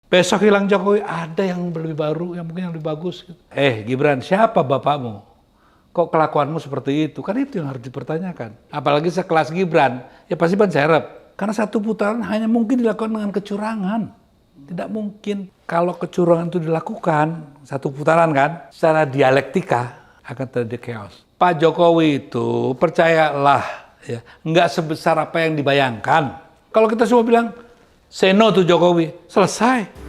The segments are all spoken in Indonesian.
Besok hilang Jokowi, ada yang lebih baru, yang mungkin yang lebih bagus. Gibran, siapa bapakmu? Kok kelakuanmu seperti itu? Kan itu yang harus dipertanyakan. Apalagi sekelas Gibran, ya pasti ban serep. Karena satu putaran hanya mungkin dilakukan dengan kecurangan. Tidak mungkin kalau kecurangan itu dilakukan, satu putaran kan, secara dialektika akan terjadi chaos. Pak Jokowi itu, percayalah, ya, nggak sebesar apa yang dibayangkan. Kalau kita semua bilang, say no to Jokowi, selesai.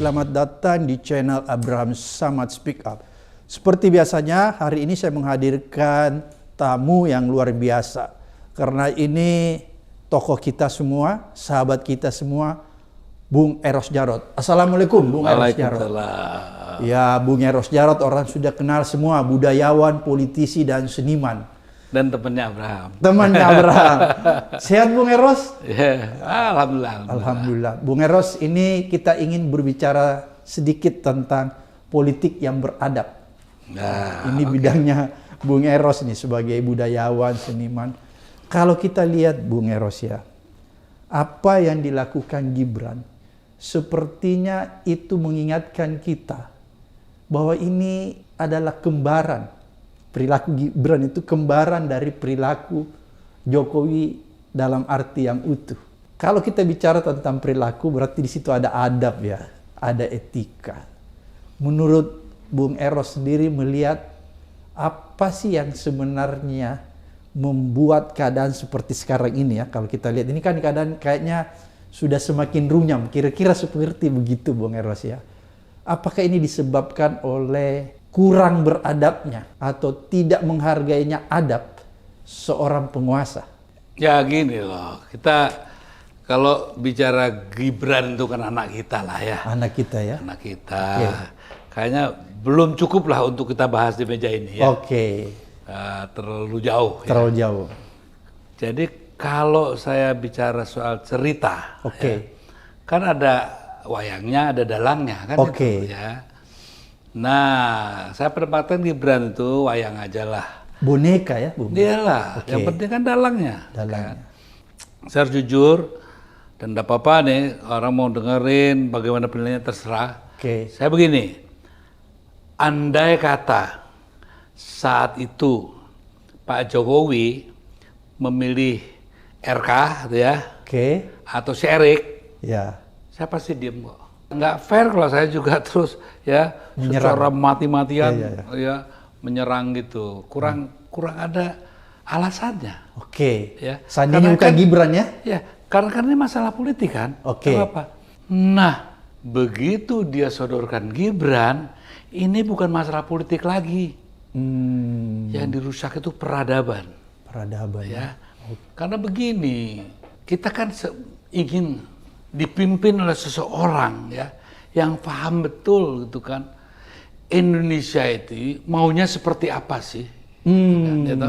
Selamat datang di channel Abraham Samad Speak Up. Seperti biasanya, hari ini saya menghadirkan tamu yang luar biasa. Karena ini tokoh kita semua, sahabat kita semua, Bung Eros Djarot. Assalamualaikum, Bung Eros Djarot. Ya, Bung Eros Djarot orang sudah kenal semua, budayawan, politisi, dan seniman. Dan temannya Abraham. Temannya Abraham. Sehat Bung Eros? Ya, alhamdulillah. Alhamdulillah. Bung Eros, ini kita ingin berbicara sedikit tentang politik yang beradab. Nah, ini bidangnya Bung Eros nih sebagai budayawan, seniman. Kalau kita lihat Bung Eros ya, apa yang dilakukan Gibran, sepertinya itu mengingatkan kita bahwa ini adalah kembaran. Perilaku Gibran itu kembaran dari perilaku Jokowi dalam arti yang utuh. Kalau kita bicara tentang perilaku, berarti di situ ada adab ya, ada etika. Menurut Bung Eros sendiri melihat apa sih yang sebenarnya membuat keadaan seperti sekarang ini ya? Kalau kita lihat ini kan keadaan kayaknya sudah semakin runyam. Kira-kira seperti begitu Bung Eros ya. Apakah ini disebabkan oleh kurang beradabnya atau tidak menghargainya adab seorang penguasa? Ya gini loh, kita kalau bicara Gibran itu kan anak kita lah ya. Anak kita ya? Anak kita. Okay. Kayaknya belum cukup lah untuk kita bahas di meja ini ya. Oke. Terlalu jauh. Terlalu ya. jauh. Jadi kalau saya bicara soal cerita, ya, kan ada wayangnya, ada dalangnya kan itu ya. Nah, saya penempatkan Gibran itu wayang aja lah. Boneka ya, Bung? Dialah, yang penting kan dalangnya. Dalangnya. Kan? Saya harus jujur, dan tidak apa-apa nih, orang mau dengerin bagaimana penilaiannya terserah. Saya begini, andai kata saat itu Pak Jokowi memilih RK, gitu ya, atau si Erik, ya, saya pasti diem kok. Nggak fair kalau saya juga terus ya secara mati-matian ya menyerang gitu. Kurang ada alasannya. Ya. Seandainya bukan Gibran ya? Ya, karena ini masalah politik kan. Kenapa? Nah, begitu dia sodorkan Gibran, ini bukan masalah politik lagi. Yang dirusak itu peradaban. Peradaban ya. Karena begini, kita kan ingin dipimpin oleh seseorang ya yang paham betul gitu kan Indonesia itu maunya seperti apa sih gitu.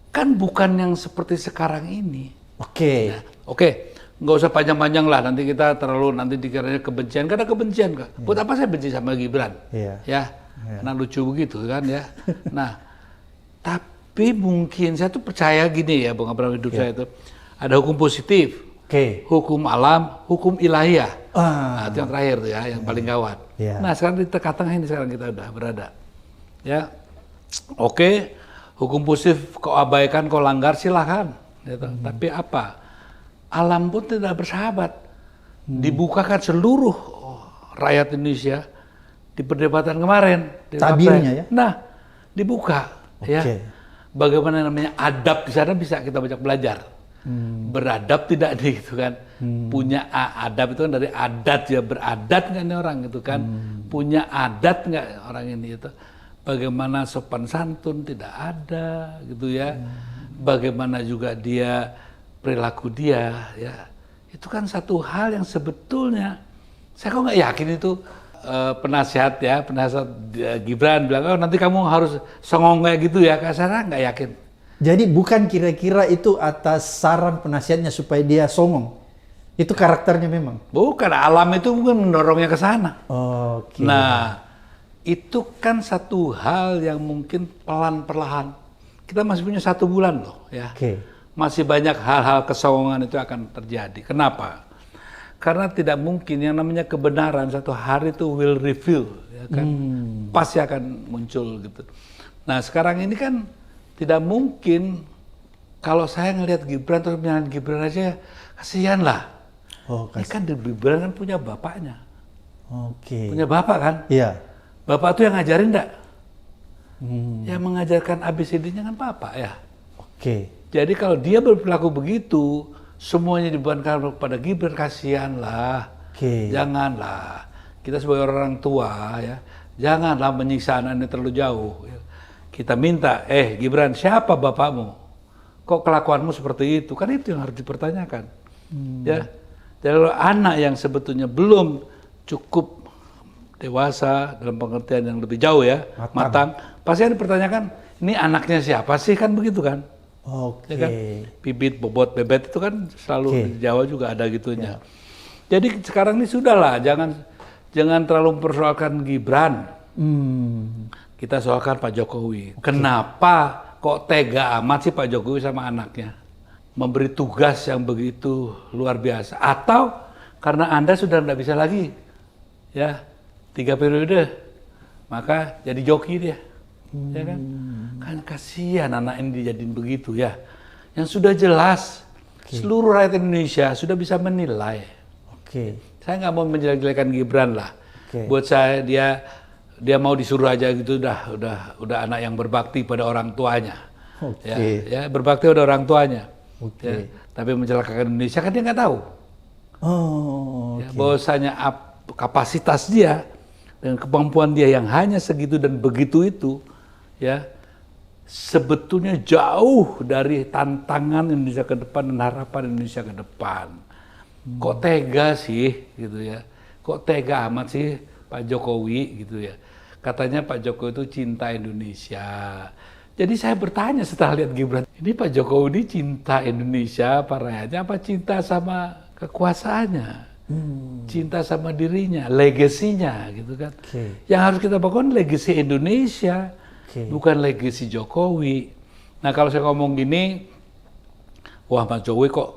Kan bukan yang seperti sekarang ini. Nggak usah panjang-panjang lah, nanti kita nanti dikiranya kebencian, karena kebencian kan buat apa saya benci sama Gibran ya karena lucu begitu kan ya. Nah, tapi mungkin saya tuh percaya gini ya Bung Abraham, hidup saya itu ada hukum positif, hukum alam, hukum ilahiyah. Nah, itu yang terakhir tuh ya, yang paling gawat. Nah, sekarang di tengah-tengah ini sekarang kita udah berada. Ya, hukum positif kau abaikan, kau langgar silahkan. Gitu. Tapi apa? Alam pun tidak bersahabat. Dibukakan seluruh rakyat Indonesia di perdebatan kemarin. Tabirnya ya? Nah, dibuka. Ya. Bagaimana namanya adab di sana bisa kita banyak belajar. Beradab tidak gitu kan, punya adab itu kan dari adat ya, beradat nggak ini orang gitu kan, punya adat nggak orang ini itu, bagaimana sopan santun tidak ada gitu ya, bagaimana juga dia perilaku dia ya, itu kan satu hal yang sebetulnya saya kok nggak yakin itu. Penasihat Gibran bilang, oh nanti kamu harus songong kayak gitu ya, saya nggak yakin. Jadi bukan kira-kira itu atas saran penasihatnya supaya dia songong. Itu karakternya memang. Bukan, alam itu mungkin mendorongnya ke sana. Nah, itu kan satu hal yang mungkin pelan-perlahan. Kita masih punya 1 bulan loh ya. masih banyak hal-hal kesongongan itu akan terjadi. Kenapa? Karena tidak mungkin yang namanya kebenaran satu hari itu will reveal, ya kan? Pasti akan muncul gitu. Nah sekarang ini kan tidak mungkin kalau saya ngelihat Gibran terus menyalahin Gibran aja, kasihan lah. Ini kan Gibran kan punya bapaknya, punya bapak kan? Iya. Bapak tuh yang ngajarin enggak? Yang mengajarkan ABCD-nya kan bapak ya. Jadi kalau dia berperilaku begitu, semuanya dibebankan kepada Gibran, kasihan lah. Janganlah. Kita sebagai orang tua ya, janganlah menyiksa anak-anak terlalu jauh. Ya. Kita minta, Gibran, siapa bapakmu? Kok kelakuanmu seperti itu? Kan itu yang harus dipertanyakan. Ya. Jadi kalau anak yang sebetulnya belum cukup dewasa dalam pengertian yang lebih jauh ya, matang, pasti yang dipertanyakan, ini anaknya siapa sih, kan begitu kan? Ya kan? Bibit, bobot, bebet itu kan selalu di Jawa juga ada gitunya. Jadi sekarang ini sudahlah, jangan terlalu mempersoalkan Gibran. Kita soalkan Pak Jokowi. Kenapa kok tega amat sih Pak Jokowi sama anaknya? Memberi tugas yang begitu luar biasa. Atau karena Anda sudah tidak bisa lagi, ya 3 periode, maka jadi joki dia. Ya kan? Kan kasihan anak ini dijadiin begitu ya. Yang sudah jelas seluruh rakyat Indonesia sudah bisa menilai. Saya nggak mau menjelek-jelekan Gibran lah. Buat saya dia mau disuruh aja gitu udah anak yang berbakti pada orang tuanya. Ya, berbakti pada orang tuanya. Ya, tapi mencelakakan Indonesia kan dia nggak tahu. Ya, bahwasanya kapasitas dia dan kemampuan dia yang hanya segitu dan begitu itu, ya sebetulnya jauh dari tantangan Indonesia ke depan dan harapan Indonesia ke depan. Kok tega sih gitu ya? Kok tega amat sih Pak Jokowi gitu ya? Katanya Pak Jokowi itu cinta Indonesia. Jadi saya bertanya setelah lihat Gibran, ini Pak Jokowi ini cinta Indonesia, apa rakyatnya, apa cinta sama kekuasaannya? Cinta sama dirinya, legasinya gitu kan? Yang harus kita bangun legasi Indonesia. Bukan legasi Jokowi. Nah kalau saya ngomong gini, wah Mas Jokowi kok,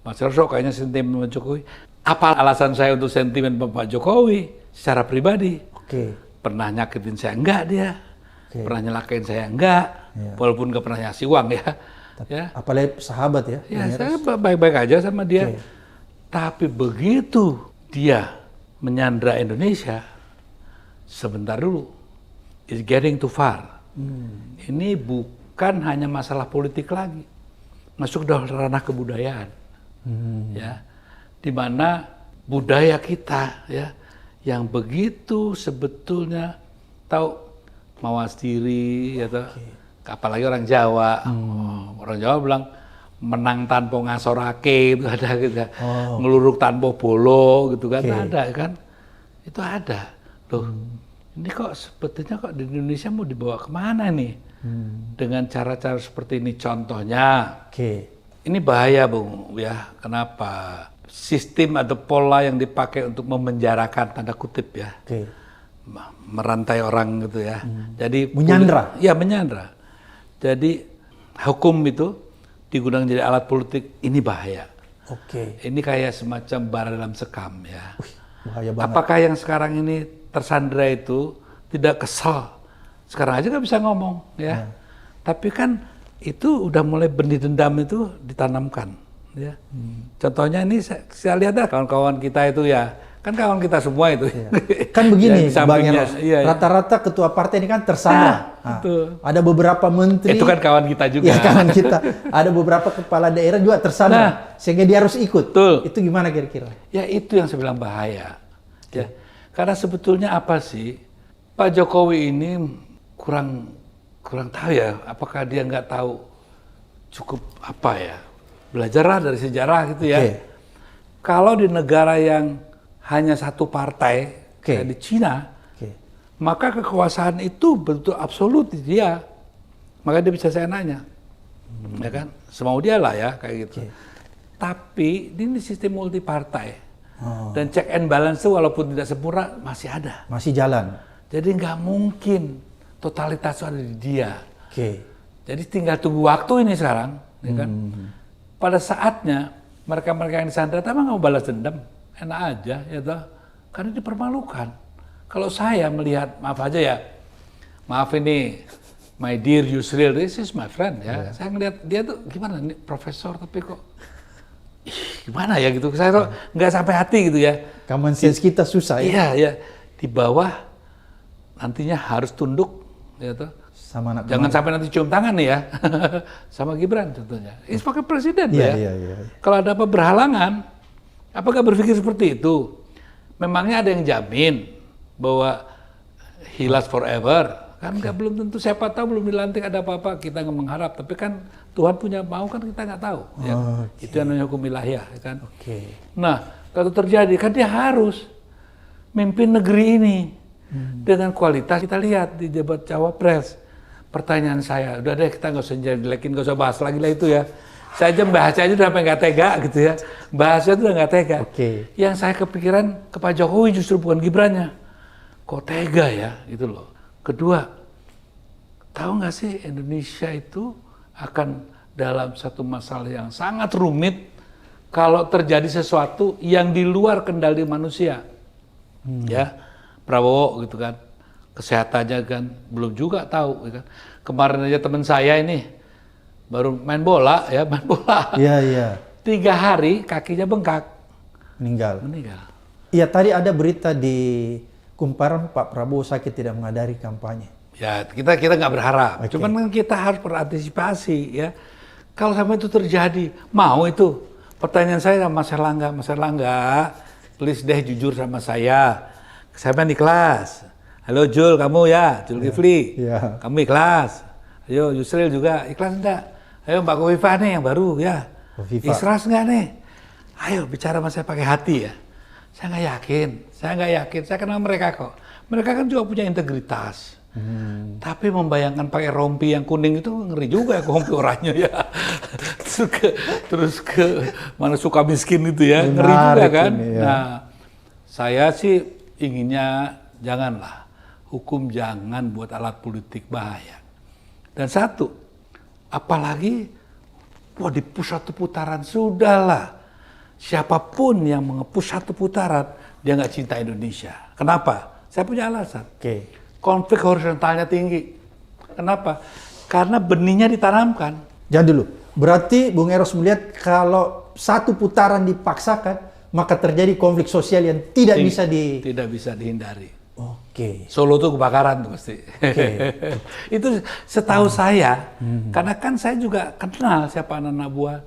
Mas Eros kayaknya sentimen Pak Jokowi. Apa alasan saya untuk sentimen Pak Jokowi secara pribadi? Pernah nyakitin saya enggak dia? Pernah nyelakain saya enggak? Walaupun nggak pernah ngasih uang ya. Ya. Apalagi sahabat ya? Ya saya baik-baik aja sama dia. Tapi begitu dia menyandra Indonesia, sebentar dulu, it's getting too far. Ini bukan hanya masalah politik lagi, masuk dalam ranah kebudayaan, ya, di mana budaya kita, ya, yang begitu sebetulnya tahu mawas diri, ya, apalagi orang Jawa, orang Jawa bilang menang tanpa ngasorake itu ada gitu, ngeluruk tanpa bolo gitu kan, ada kan, itu ada, loh. Ini kok sebetulnya kok di Indonesia mau dibawa kemana nih? Dengan cara-cara seperti ini contohnya. Ini bahaya Bung ya. Kenapa? Sistem atau pola yang dipakai untuk memenjarakan tanda kutip ya. Merantai orang gitu ya. Jadi menyandra. Iya menyandra. Jadi hukum itu digunakan jadi alat politik, ini bahaya. Ini kayak semacam bara dalam sekam ya. Bahaya banget. Apakah yang sekarang ini tersandra itu tidak kesal? Sekarang aja nggak bisa ngomong ya. Tapi kan itu udah mulai benih dendam itu ditanamkan ya. Contohnya ini saya lihat dah kawan-kawan kita itu ya, kan kawan kita semua itu. Kan begini Bang Eros, iya. rata-rata ketua partai ini kan tersandra. Ada beberapa menteri. Itu kan kawan kita juga. Ya kawan kita. Ada beberapa kepala daerah juga tersandra. Sehingga dia harus ikut. Betul. Itu gimana kira-kira? Ya itu yang saya bilang bahaya. Ya. Karena sebetulnya apa sih, Pak Jokowi ini kurang tahu ya, apakah dia nggak tahu cukup apa ya, belajarlah dari sejarah gitu ya. Kalau di negara yang hanya satu partai, kayak di Cina, maka kekuasaan itu betul absolut di dia. Maka dia bisa seenaknya, ya kan, semau dia lah ya kayak gitu. Tapi ini sistem multi partai. Dan check and balance itu walaupun tidak sempurna masih ada. Masih jalan. Jadi nggak mungkin totalitas ada di dia. Jadi tinggal tunggu waktu ini sekarang, ya kan? pada saatnya mereka-mereka yang disandra emang nggak mau balas dendam, enak aja ya toh, karena dipermalukan. Kalau saya melihat, maaf aja ya, maaf ini, my dear Yusril, this is my friend ya. Saya ngelihat dia tuh gimana nih profesor tapi kok gimana ya gitu. Saya tuh nggak sampai hati gitu ya. Common sense kita susah ya. Iya ya, di bawah nantinya harus tunduk ya toh. Sama anak Jangan sampai nanti cium tangan nih ya, sama Gibran contohnya. Sebagai presiden ya. Kalau ada apa berhalangan, apakah berpikir seperti itu? Memangnya ada yang jamin bahwa he lasts forever? Kan nggak, belum tentu, siapa tahu belum dilantik ada apa-apa, kita nggak mengharap. Tapi kan Tuhan punya mau kan kita nggak tahu. Ya. Itu yang namanya hukum ilahiyah. Ya kan? Nah, kalau terjadi kan dia harus mimpin negeri ini dengan kualitas. Kita lihat di debat cawapres. Pertanyaan saya, udah deh kita nggak usah jelekin, nggak usah bahas lagi lah itu ya. Saya aja bahasnya aja udah sampai nggak tega gitu ya. Bahasnya tuh udah nggak tega. Yang saya kepikiran ke Pak Jokowi justru bukan Gibrannya. Kok tega ya gitu loh. Kedua, tahu nggak sih Indonesia itu akan dalam satu masalah yang sangat rumit kalau terjadi sesuatu yang di luar kendali manusia. Ya, Prabowo gitu kan. Kesehatannya kan belum juga tahu kan. Kemarin aja teman saya ini baru main bola ya, main bola. 3 hari kakinya bengkak. Meninggal. Iya, tadi ada berita di Kumparan Pak Prabowo sakit tidak menghadiri kampanye. Ya, kita nggak berharap. Cuman kan kita harus berantisipasi ya. Kalau sampai itu terjadi, mau itu. Pertanyaan saya sama Mas Erlangga, please deh jujur sama saya. Saya main di kelas. Halo Jul, kamu ya, Jul Gifli, kamu ikhlas. Ayo Yusril juga, ikhlas enggak? Ayo Mbak Kofifa nih yang baru ya, ikhlas enggak nih? Ayo bicara sama saya pakai hati ya. Saya nggak yakin, saya kenal mereka kok. Mereka kan juga punya integritas. Tapi membayangkan pakai rompi yang kuning itu ngeri juga ya, rompi oranye ya. terus ke mana suka miskin itu ya, ngeri juga kan. Nah, saya sih inginnya janganlah. Hukum jangan buat alat politik, bahaya. Dan satu, apalagi di push 1 putaran, sudahlah. Siapapun yang mengepush 1 putaran, dia nggak cinta Indonesia. Kenapa? Saya punya alasan. Konflik horizontalnya tinggi. Kenapa? Karena benihnya ditanamkan. Jangan dulu. Berarti Bung Eros melihat kalau 1 putaran dipaksakan, maka terjadi konflik sosial yang tidak bisa dihindari. Solo tuh kebakaran tuh pasti. Itu setahu saya, karena kan saya juga kenal siapa anak buah.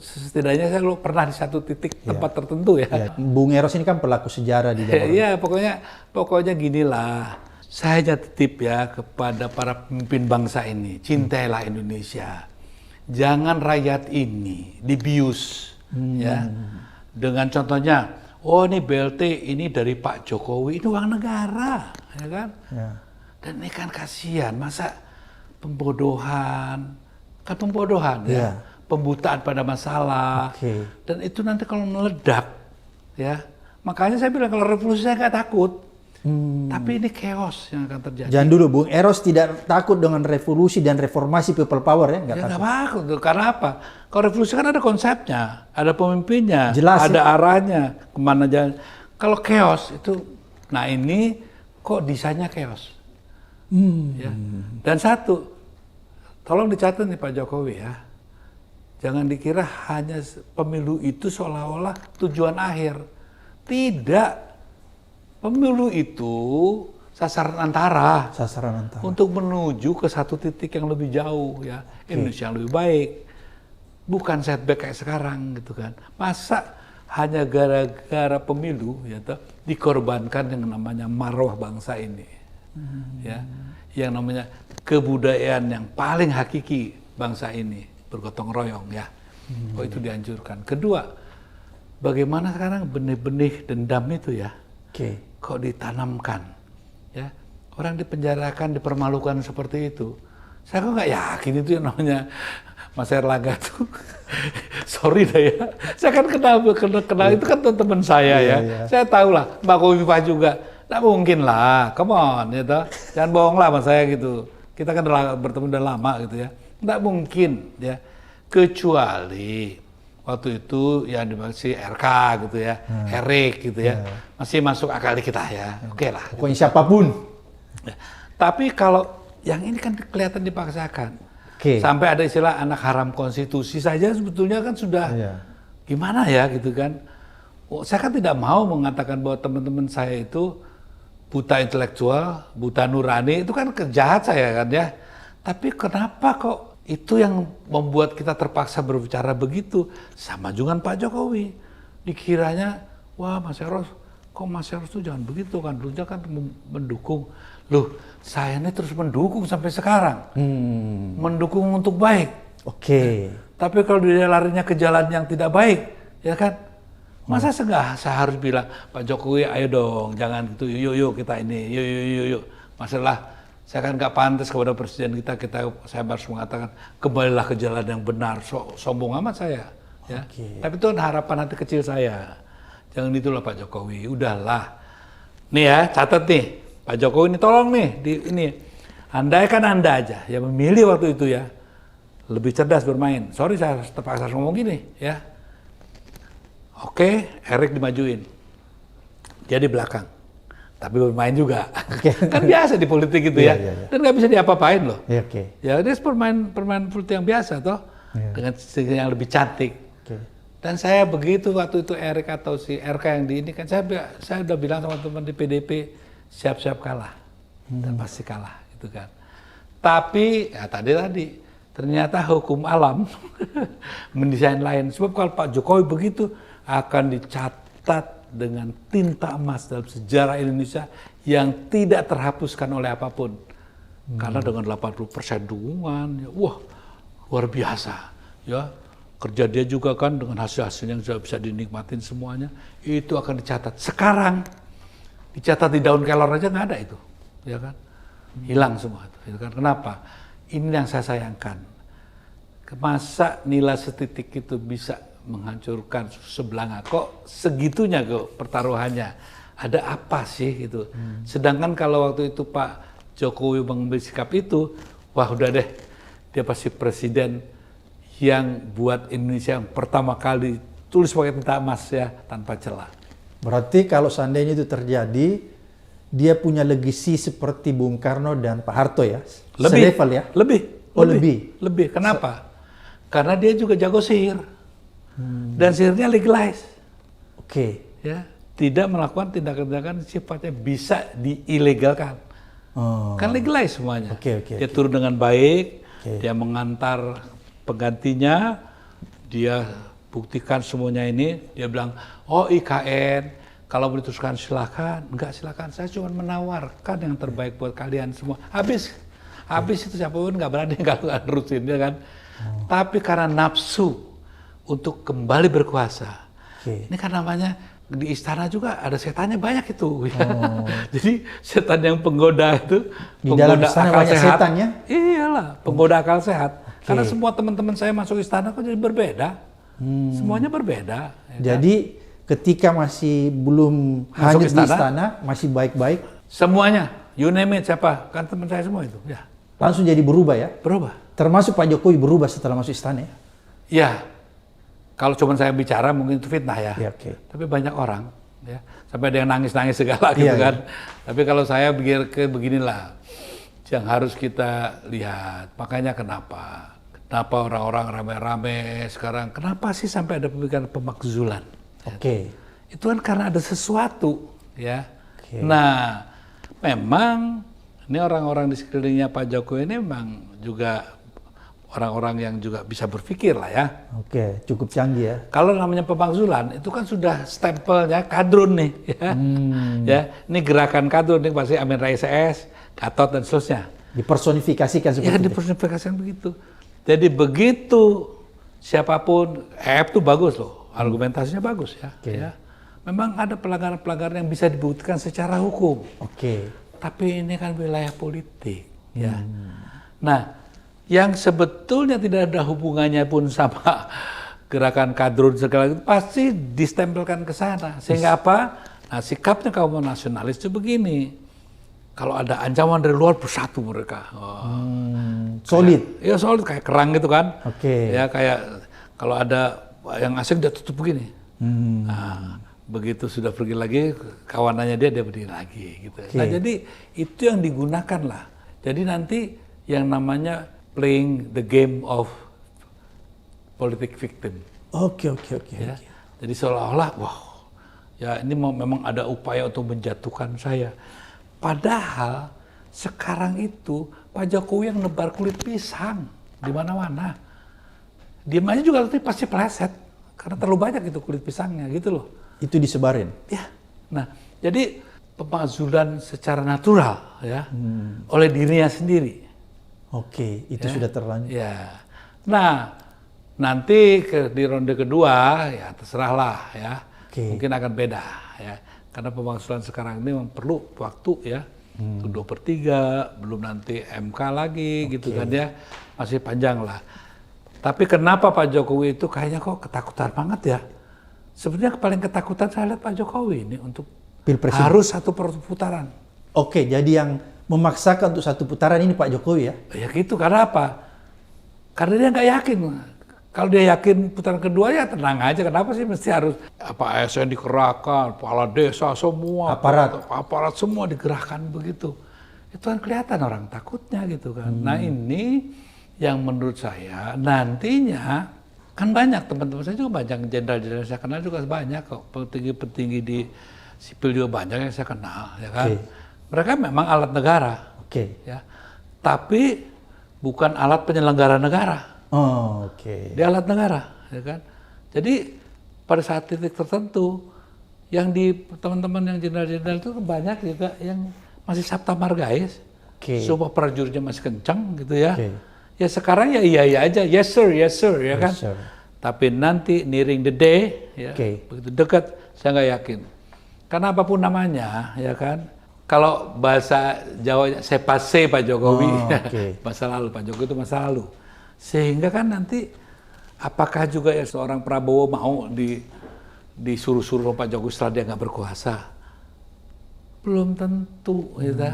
Setidaknya saya pernah di satu titik tempat tertentu ya. Bung Eros ini kan pelaku sejarah di dalam. Iya, pokoknya ginilah. Saya titip ya kepada para pemimpin bangsa ini, cintailah Indonesia. Jangan rakyat ini dibius, ya. Dengan contohnya. Oh ini BLT ini dari Pak Jokowi, ini uang negara, ya kan? Dan ini kan kasihan, masa pembodohan ya, pembutaan pada masalah, dan itu nanti kalau meledak, ya, makanya saya bilang kalau revolusi saya nggak takut, tapi ini chaos yang akan terjadi. Jangan dulu, Bung Eros tidak takut dengan revolusi dan reformasi people power ya? Nggak takut, karena apa? Kalau revolusi kan ada konsepnya, ada pemimpinnya, jelas, ada arahnya, kemana jalan. Kalau chaos itu, nah ini kok desainnya chaos. Ya. Dan satu, tolong dicatat nih Pak Jokowi ya, jangan dikira hanya pemilu itu seolah-olah tujuan akhir. Tidak. Pemilu itu sasaran antara untuk menuju ke satu titik yang lebih jauh ya, Indonesia yang lebih baik, bukan setback kayak sekarang gitu kan. Masa hanya gara-gara pemilu ya dikorbankan yang namanya marwah bangsa ini, ya, yang namanya kebudayaan yang paling hakiki bangsa ini, bergotong royong ya. Oh itu dianjurkan. Kedua, bagaimana sekarang benih-benih dendam itu ya? Kok ditanamkan, ya orang dipenjarakan, dipermalukan seperti itu. Saya kok nggak yakin itu yang namanya Mas Erlangga tuh. Sorry dah ya, saya kan kenal itu kan teman saya ya. Saya tahu lah Mbak Kofifa juga. Nggak mungkin lah, come on, ya toh. Jangan bohong lah sama saya gitu. Kita kan bertemu udah lama gitu ya. Nggak mungkin ya, kecuali waktu itu yang dimaksud RK gitu ya, Erik gitu ya, masih masuk akal di kita ya, oke lah. Pokoknya siapapun. Ya. Tapi kalau yang ini kan kelihatan dipaksakan, sampai ada istilah anak haram konstitusi saja sebetulnya kan sudah gimana ya gitu kan. Saya kan tidak mau mengatakan bahwa teman-teman saya itu buta intelektual, buta nurani, itu kan jahat saya kan ya. Tapi kenapa kok itu yang membuat kita terpaksa berbicara begitu? Sama juga Pak Jokowi. Dikiranya, wah Mas Eros, kok Mas Eros tuh jangan begitu kan, dulunya kan mendukung. Loh, saya ini terus mendukung sampai sekarang. Mendukung untuk baik. Tapi kalau dia larinya ke jalan yang tidak baik, ya kan? Masa saya harus bilang, Pak Jokowi ayo dong, jangan gitu, yuk kita ini, yuk. Masalah, saya kan nggak pantas kepada presiden kita saya harus mengatakan kembalilah ke jalan yang benar, sombong amat saya. Ya. Tapi itu harapan hati kecil saya. Jangan itulah Pak Jokowi, udahlah. Nih ya, catat nih, Pak Jokowi ini tolong nih, ini. Andai kan Anda aja yang memilih waktu itu ya, lebih cerdas bermain. Sorry saya terpaksa ngomong gini ya. Oke, Erik dimajuin, dia di belakang. Tapi bermain juga, kan biasa di politik gitu ya, dan nggak bisa diapa-apain loh. Ya dia permain politik yang biasa toh, dengan yang lebih cantik. Dan saya begitu waktu itu Erik atau si RK yang di ini kan saya udah bilang sama teman di PDP siap-siap kalah dan pasti kalah gitu kan. Tapi ya tadi ternyata hukum alam mendesain lain. Sebab kalau Pak Jokowi begitu akan dicatat dengan tinta emas dalam sejarah Indonesia yang tidak terhapuskan oleh apapun. Karena dengan 80% dukungan, ya, wah luar biasa. Ya, kerja dia juga kan dengan hasil-hasil yang sudah bisa dinikmatin semuanya, itu akan dicatat. Sekarang dicatat di daun kelor aja nggak ada itu, ya kan? Hilang semua itu kan? Kenapa? Ini yang saya sayangkan. Masa nilai setitik itu bisa menghancurkan sebelanga, kok segitunya kok pertaruhannya, ada apa sih gitu. Sedangkan kalau waktu itu Pak Jokowi mengambil sikap itu, wah udah deh, dia pasti presiden yang buat Indonesia yang pertama kali tulis pakai tinta emas ya, tanpa celah. Berarti kalau seandainya itu terjadi, dia punya legacy seperti Bung Karno dan Pak Harto ya? Selevel ya? Lebih. Kenapa? Karena dia juga jago sihir. Dan sihirnya legalize. Ya, tidak melakukan tindakan-tindakan sifatnya bisa diilegalkan. Kan legalize semuanya. Dia turun dengan baik, dia mengantar penggantinya, dia buktikan semuanya ini, dia bilang, oh IKN, kalau boleh diteruskan silakan. Enggak silakan, saya cuma menawarkan yang terbaik buat kalian semua. Habis itu siapapun nggak berani kalau nggak terusin, ya kan. Tapi karena nafsu untuk kembali berkuasa. Ini kan namanya di istana juga ada setannya banyak itu. Jadi setan yang penggoda itu, di dalam istana banyak setannya? Iyalah, penggoda akal sehat. Karena semua teman-teman saya masuk istana kok jadi berbeda. Semuanya berbeda. Ya jadi ketika masih belum hanyut di istana, masih baik-baik? Semuanya, you name it, siapa? Kan teman saya semua itu. Ya. Langsung jadi berubah ya? Berubah. Termasuk Pak Jokowi berubah setelah masuk istana ya? Ya. Kalau cuma saya bicara mungkin itu fitnah ya. Tapi banyak orang ya, sampai ada yang nangis-nangis segala gitu kan. Tapi kalau saya beginilah yang harus kita lihat. Makanya kenapa orang-orang rame-rame sekarang, kenapa sih sampai ada pemikiran pemakzulan? Itu kan karena ada sesuatu ya. Nah, memang ini orang-orang di sekelilingnya Pak Jokowi ini memang juga orang-orang yang juga bisa berpikir lah ya. Cukup canggih ya. Kalau namanya pemakzulan, itu kan sudah stempelnya kadrun nih. Ya. Ya, ini gerakan kadrun, ini pasti Amin Rais CS, Gatot dan seterusnya. Dipersonifikasikan seperti itu. Ya, dipersonifikasikan begitu. Jadi begitu siapapun, itu bagus loh, argumentasinya bagus ya. Ya. Memang ada pelanggaran-pelanggaran yang bisa dibuktikan secara hukum. Tapi ini kan wilayah politik. Ya. Nah, yang sebetulnya tidak ada hubungannya pun sama gerakan kadrun segala itu pasti distempelkan ke sana. Sehingga apa? Nah, sikapnya kaum nasionalis itu begini. Kalau ada ancaman dari luar, bersatu mereka. Solid? Iya solid, kayak kerang gitu kan. Ya kayak kalau ada yang asing dia tutup begini. Nah, begitu sudah pergi lagi, kawanannya dia berdiri lagi gitu. Nah, jadi itu yang digunakan lah. Jadi nanti yang namanya playing the game of politik victim. Oke. Ya. Jadi seolah-olah, wah, ya ini memang ada upaya untuk menjatuhkan saya. Padahal sekarang itu Pak Jokowi yang nebar kulit pisang di mana-mana. Diam aja juga nanti pasti peleset karena terlalu banyak itu kulit pisangnya gitu loh. Itu disebarin. Ya. Nah, jadi pemakzulan secara natural ya oleh dirinya sendiri. Oke, itu sudah terlanjur. Ya. Nah, nanti di ronde kedua ya terserahlah ya. Mungkin akan beda ya. Karena pemakzulan sekarang ini memang perlu waktu ya. 2/3, belum nanti MK lagi gitu kan ya. Masih panjang lah. Tapi kenapa Pak Jokowi itu kayaknya kok ketakutan banget ya? Sebenarnya paling ketakutan saya lihat Pak Jokowi ini untuk Pilpres harus satu putaran. Oke, jadi yang memaksakan untuk satu putaran ini Pak Jokowi ya? Ya gitu, karena apa? Karena dia nggak yakin. Kalau dia yakin putaran kedua ya tenang aja. Kenapa sih mesti harus apa ASN dikerahkan, kepala desa semua, aparat semua dikerahkan begitu? Itu kan kelihatan orang takutnya gitu kan. Nah ini yang menurut saya nantinya kan banyak teman-teman saya juga banyak jenderal-jenderal saya kenal juga banyak kok, petinggi-petinggi di sipil juga banyak yang saya kenal ya kan. Mereka memang alat negara, ya, tapi bukan alat penyelenggara negara. Dia alat negara, ya kan. Jadi pada saat titik tertentu yang di teman-teman yang jenderal-jenderal itu banyak juga yang masih sabta margais, semua prajuritnya masih kencang gitu ya. Ya sekarang ya iya aja, yes sir, ya kan. Tapi nanti nearing the day, ya, begitu dekat, saya nggak yakin. Karena apapun namanya, ya kan. Kalau bahasa Jawanya sepase Pak Jokowi, masa lalu Pak Jokowi itu masa lalu. Sehingga kan nanti, apakah juga ya seorang Prabowo mau disuruh-suruh Pak Jokowi setelah dia nggak berkuasa? Belum tentu, gitu.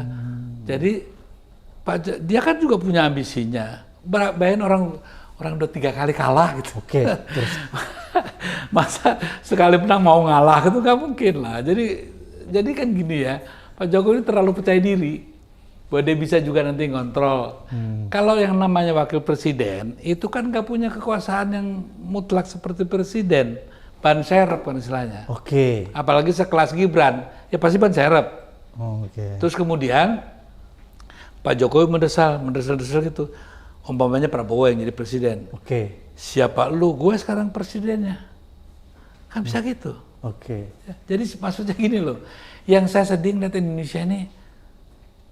Jadi dia kan juga punya ambisinya. Bayangin orang udah 3 kali kalah gitu. Terus Masa sekali menang mau ngalah itu nggak mungkin lah. Jadi kan gini ya, Pak Jokowi terlalu percaya diri bahwa dia bisa juga nanti ngontrol. Kalau yang namanya wakil presiden itu kan nggak punya kekuasaan yang mutlak seperti presiden, ban serep kan istilahnya. Apalagi sekelas Gibran, ya pasti ban serep. Terus kemudian Pak Jokowi mendesal gitu. Umpamanya Prabowo yang jadi presiden. Siapa lu? Gue sekarang presidennya. Kan bisa gitu. Ya, jadi maksudnya gini loh. Yang saya sedih lihat Indonesia ini,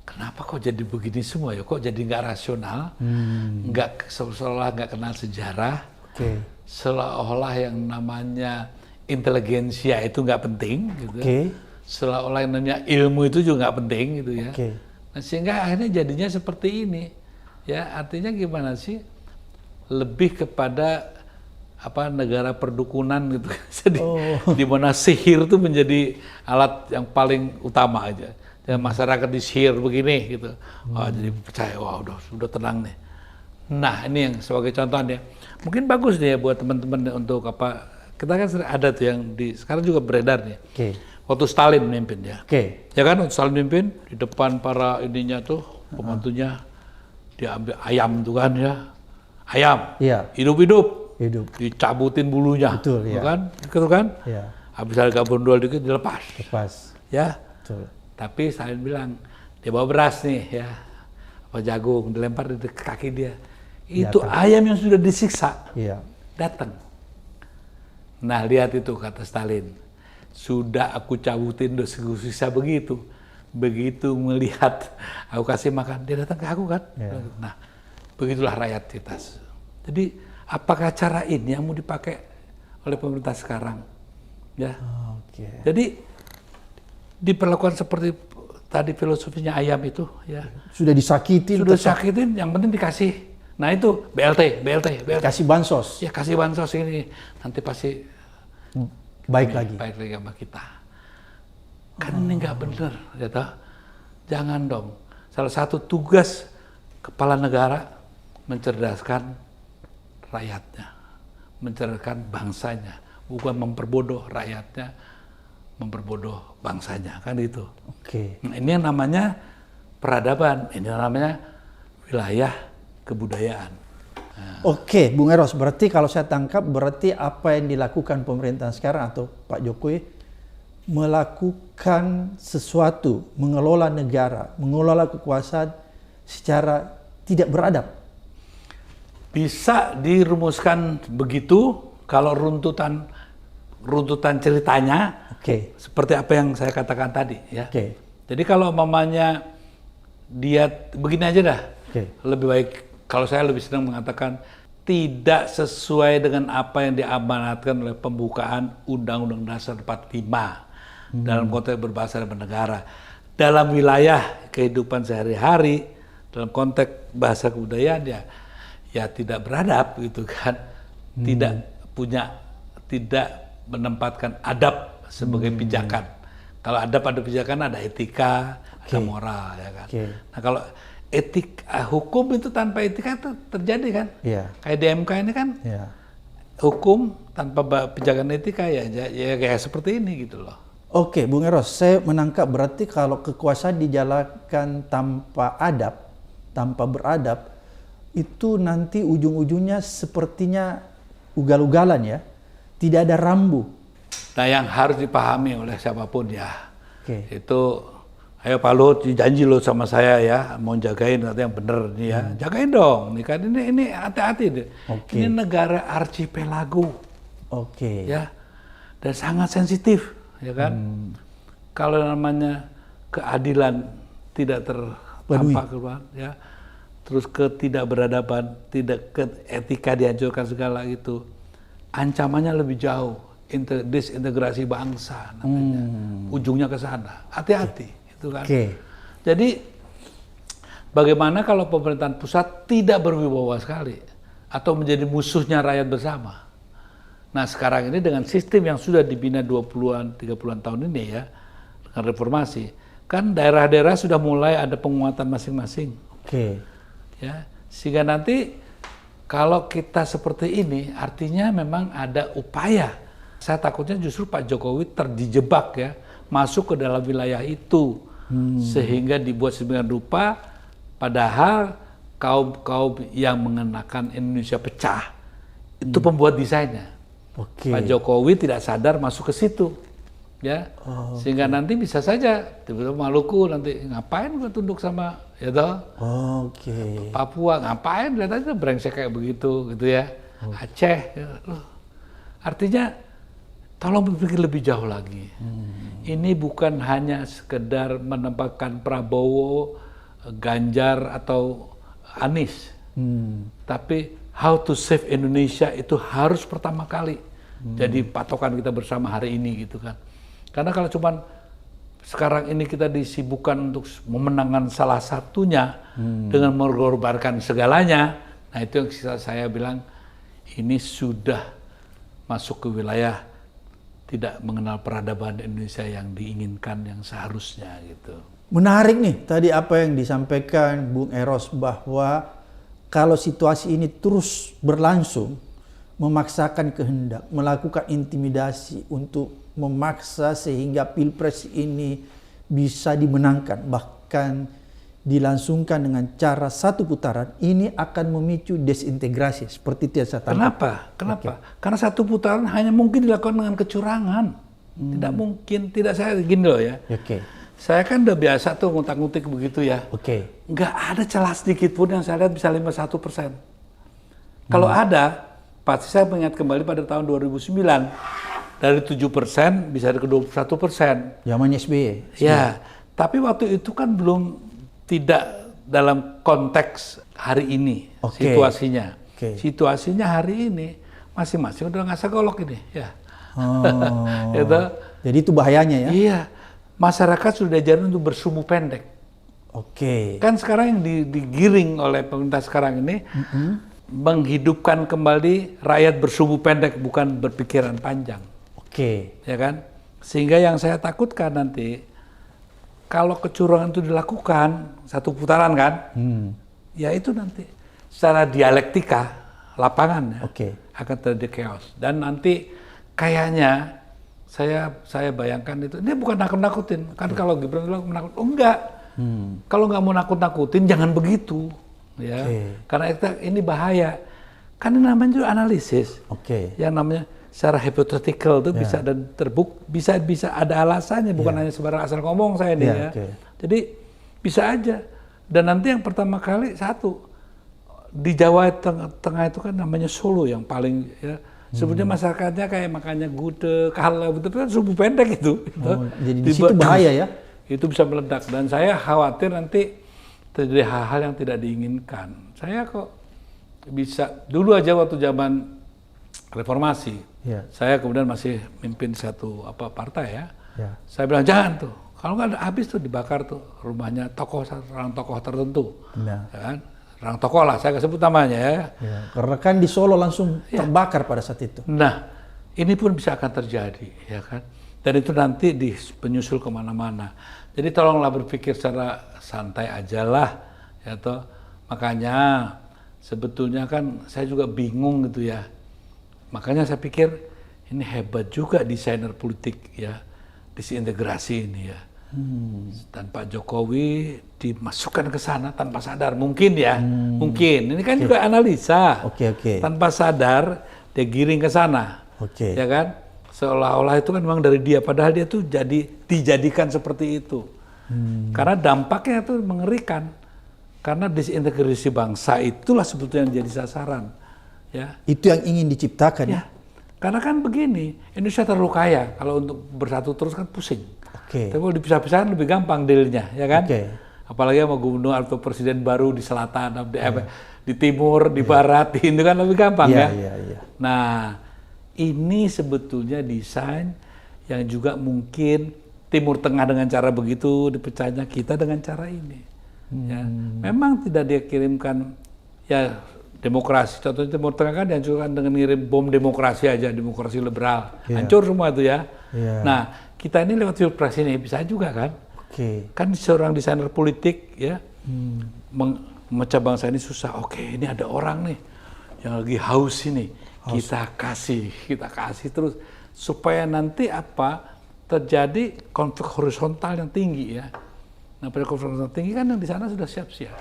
kenapa kok jadi begini semua ya? Kok jadi nggak rasional? Seolah nggak kenal sejarah. Seolah yang namanya inteligensia itu nggak penting. Gitu. Seolah yang namanya ilmu itu juga nggak penting gitu ya. Nah, sehingga akhirnya jadinya seperti ini. Ya, artinya gimana sih? Lebih kepada negara perdukunan gitu. Jadi di mana sihir itu menjadi alat yang paling utama aja. Dan masyarakat disihir begini gitu. Jadi percaya, wah udah tenang nih. Nah, ini yang sebagai contoh ya. Mungkin bagus nih ya buat teman-teman untuk kita kan ada tuh yang sekarang juga beredar nih. Waktu Stalin memimpin ya. Ya kan, waktu Stalin memimpin di depan para ininya tuh pembantunya dia ambil ayam tuh kan ya. Ayam. Hidup-hidup. Dicabutin bulunya. Kan? Gitu kan? Habis harga bondol dikit dilepas. Ya. Tapi Stalin bilang, dia bawa beras nih ya. Apa jagung dilempar di kaki dia. Itu ayam yang sudah disiksa. Datang. Nah, lihat itu kata Stalin. Sudah aku cabutin udah siksa begitu. Begitu melihat aku kasih makan, dia datang ke aku kan. Nah, begitulah rakyat kita. Jadi, apakah cara ini yang mau dipakai oleh pemerintah sekarang? Ya. Jadi, diperlakukan seperti tadi filosofinya ayam itu. Ya. Sudah disakitin. Yang penting dikasih. Nah itu BLT. Kasih bansos. Ya kasih bansos ini, nanti pasti baik lagi sama kita. Kan ini nggak bener, ya toh? Jangan dong. Salah satu tugas kepala negara mencerdaskan rakyatnya, mencerdaskan bangsanya, bukan memperbodoh rakyatnya, memperbodoh bangsanya, kan itu. Oke. Nah, ini yang namanya peradaban, ini yang namanya wilayah kebudayaan. Oke, Bung Eros, berarti kalau saya tangkap berarti apa yang dilakukan pemerintahan sekarang atau Pak Jokowi melakukan sesuatu, mengelola negara, mengelola kekuasaan secara tidak beradab. Bisa dirumuskan begitu kalau runtutan ceritanya seperti apa yang saya katakan tadi, ya. Jadi kalau mamanya dia begini aja dah, lebih baik. Kalau saya lebih senang mengatakan tidak sesuai dengan apa yang diamanatkan oleh pembukaan Undang-Undang Dasar 45 dalam konteks berbangsa dan bernegara. Dalam wilayah kehidupan sehari-hari, dalam konteks bahasa kebudayaan ya tidak beradab gitu kan, tidak menempatkan adab sebagai pijakan. Kalau adab ada pijakan, ada etika, ada moral, ya kan. Nah kalau hukum itu tanpa etika itu terjadi kan? Kayak di MK ini kan, hukum tanpa pijakan etika ya kayak seperti ini gitu loh. Oke, Bung Eros, saya menangkap berarti kalau kekuasaan dijalankan tanpa adab, tanpa beradab, itu nanti ujung-ujungnya sepertinya ugal-ugalan ya, tidak ada rambu. Nah yang harus dipahami oleh siapapun ya, itu ayo Pak Luhut janji lo sama saya ya, mau jagain nanti yang bener nih ya, jagain dong, nih kan ini hati-hati deh. Ini negara archipelago, ya, dan sangat sensitif, ya kan. Kalau namanya keadilan tidak tertampak, ya, terus ketidakberadaban, etika dihancurkan segala itu, ancamannya lebih jauh. Disintegrasi bangsa namanya, ujungnya ke sana. Hati-hati, itu kan. Jadi bagaimana kalau pemerintahan pusat tidak berwibawa sekali atau menjadi musuhnya rakyat bersama? Nah sekarang ini dengan sistem yang sudah dibina 20-an, 30-an tahun ini ya, dengan reformasi, kan daerah-daerah sudah mulai ada penguatan masing-masing. Ya, sehingga nanti kalau kita seperti ini, artinya memang ada upaya. Saya takutnya justru Pak Jokowi terjebak ya, masuk ke dalam wilayah itu, sehingga dibuat sedemikian rupa, padahal kaum yang mengenakan Indonesia pecah itu pembuat desainnya. Pak Jokowi tidak sadar masuk ke situ, ya, sehingga nanti bisa saja tiba-tiba Maluku nanti ngapain gue tunduk sama ya toh, Papua ngapain lihat aja brengsek kayak begitu gitu ya, Aceh, ya, loh. Artinya tolong berpikir lebih jauh lagi. Ini bukan hanya sekedar menempatkan Prabowo, Ganjar atau Anies, tapi how to save Indonesia itu harus pertama kali jadi patokan kita bersama hari ini gitu kan. Karena kalau cuman sekarang ini kita disibukkan untuk memenangkan salah satunya dengan mengorbankan segalanya, nah itu yang saya bilang ini sudah masuk ke wilayah tidak mengenal peradaban Indonesia yang diinginkan, yang seharusnya gitu. Menarik nih tadi apa yang disampaikan Bung Eros, bahwa kalau situasi ini terus berlangsung, memaksakan kehendak, melakukan intimidasi untuk memaksa sehingga Pilpres ini bisa dimenangkan, bahkan dilangsungkan dengan cara satu putaran, ini akan memicu desintegrasi seperti itu yang saya tangkap. Kenapa? Karena satu putaran hanya mungkin dilakukan dengan kecurangan. Tidak mungkin, tidak saya gini loh ya. Saya kan udah biasa tuh ngutak-ngutik begitu ya. Nggak ada celah sedikit pun yang saya lihat bisa 51%. Kalau ada, pasti saya mengingat kembali pada tahun 2009. Dari 7% bisa ke 21%. Zamannya SBY. Ya, tapi waktu itu kan belum, tidak dalam konteks hari ini situasinya. Situasinya hari ini masing-masing udah nggak segolok ini ya. Gitu. Jadi itu bahayanya ya? Iya, masyarakat sudah diajarin untuk bersumbu pendek. Kan sekarang yang digiring oleh pemerintah sekarang ini menghidupkan kembali rakyat bersumbu pendek, bukan berpikiran panjang. Ya kan? Sehingga yang saya takutkan nanti, kalau kecurangan itu dilakukan satu putaran kan, ya itu nanti secara dialektika lapangan ya, akan terjadi chaos. Dan nanti kayaknya saya bayangkan itu, ini bukan nakut-nakutin. Kan kalau Gibran bilang menakut, enggak. Kalau nggak mau nakut-nakutin, jangan begitu. Ya, karena ini bahaya. Kan ini namanya juga analisis. Yang namanya secara hypothetical itu bisa dan bisa ada alasannya, bukan hanya sembarang asal ngomong saya nih ya. Jadi bisa aja. Dan nanti yang pertama kali di Jawa Tengah itu kan namanya Solo yang paling ya. Sebetulnya masyarakatnya kayak makanya Gudeg, Kala, betul kan subuh pendek itu. Jadi di situ bahaya ya? Itu bisa meledak dan saya khawatir nanti terjadi hal-hal yang tidak diinginkan. Saya kok bisa dulu aja waktu zaman reformasi, saya kemudian masih mimpin satu partai ya. Saya bilang jangan tuh, kalau nggak habis tuh dibakar tuh rumahnya orang tokoh tertentu, ya kan? Orang tokoh lah, saya nggak sebut namanya ya. Karena kan di Solo langsung terbakar pada saat itu. Nah, ini pun bisa akan terjadi, ya kan? Dan itu nanti penyusul kemana-mana. Jadi tolonglah berpikir secara santai aja lah, ya toh. Makanya sebetulnya kan saya juga bingung gitu ya. Makanya saya pikir ini hebat juga desainer politik ya, disintegrasi ini ya. Dan Pak Jokowi dimasukkan ke sana tanpa sadar, mungkin ya, mungkin. Ini kan juga analisa. Tanpa sadar dia giring ke sana, ya kan? Seolah-olah itu kan memang dari dia, padahal dia tuh dijadikan seperti itu. Karena dampaknya itu mengerikan. Karena disintegrasi bangsa itulah sebetulnya yang jadi sasaran. Ya. Itu yang ingin diciptakan ya. Karena kan begini, Indonesia terlalu kaya, kalau untuk bersatu terus kan pusing. Tapi kalau dipisah-pisahkan lebih gampang dealnya, ya kan? Apalagi sama gubernur atau presiden baru di selatan, di timur, di barat, itu kan lebih gampang ya. Nah, ini sebetulnya desain yang juga mungkin Timur Tengah dengan cara begitu, dipecahnya kita dengan cara ini. Ya, memang tidak dia kirimkan ya demokrasi. Contohnya Timur Tengah kan dihancurkan dengan ngirim bom demokrasi aja, demokrasi liberal, hancur semua itu ya. Nah, kita ini lewat pilpres ini bisa juga kan? Kan seorang desainer politik ya, memecah bangsa ini susah. Ini ada orang nih yang lagi haus ini, kita kasih terus supaya nanti terjadi konflik horizontal yang tinggi ya. Nah, pada konflik horizontal tinggi kan yang di sana sudah siap-siap.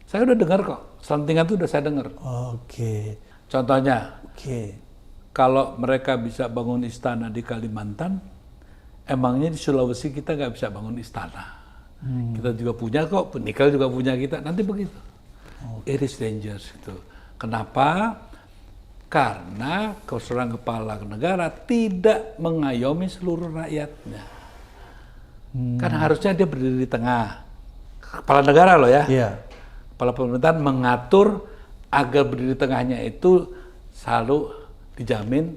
Saya udah dengar kok, selentingan itu udah saya dengar. Contohnya, kalau mereka bisa bangun istana di Kalimantan, emangnya di Sulawesi kita nggak bisa bangun istana? Kita juga punya kok, nikel juga punya kita. Nanti begitu. It is dangerous itu. Kenapa? Karena seorang kepala negara tidak mengayomi seluruh rakyatnya. Karena harusnya dia berdiri di tengah. Kepala negara loh ya. Kepala pemerintahan mengatur agar berdiri di tengahnya itu selalu dijamin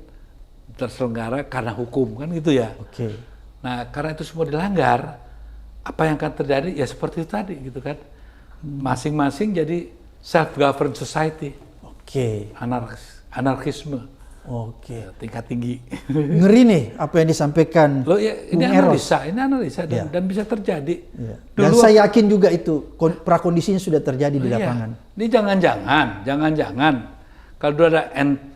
terselenggara karena hukum kan gitu ya. Nah, karena itu semua dilanggar, apa yang akan terjadi? Ya seperti itu tadi gitu kan. Masing-masing jadi self-governed society. Anarkisme. Tingkat tinggi. Ngeri nih apa yang disampaikan. Loh, ya, ini analisa dan bisa terjadi. Dan saya yakin juga itu prakondisinya sudah terjadi di lapangan. Ini jangan-jangan kalau dulu ada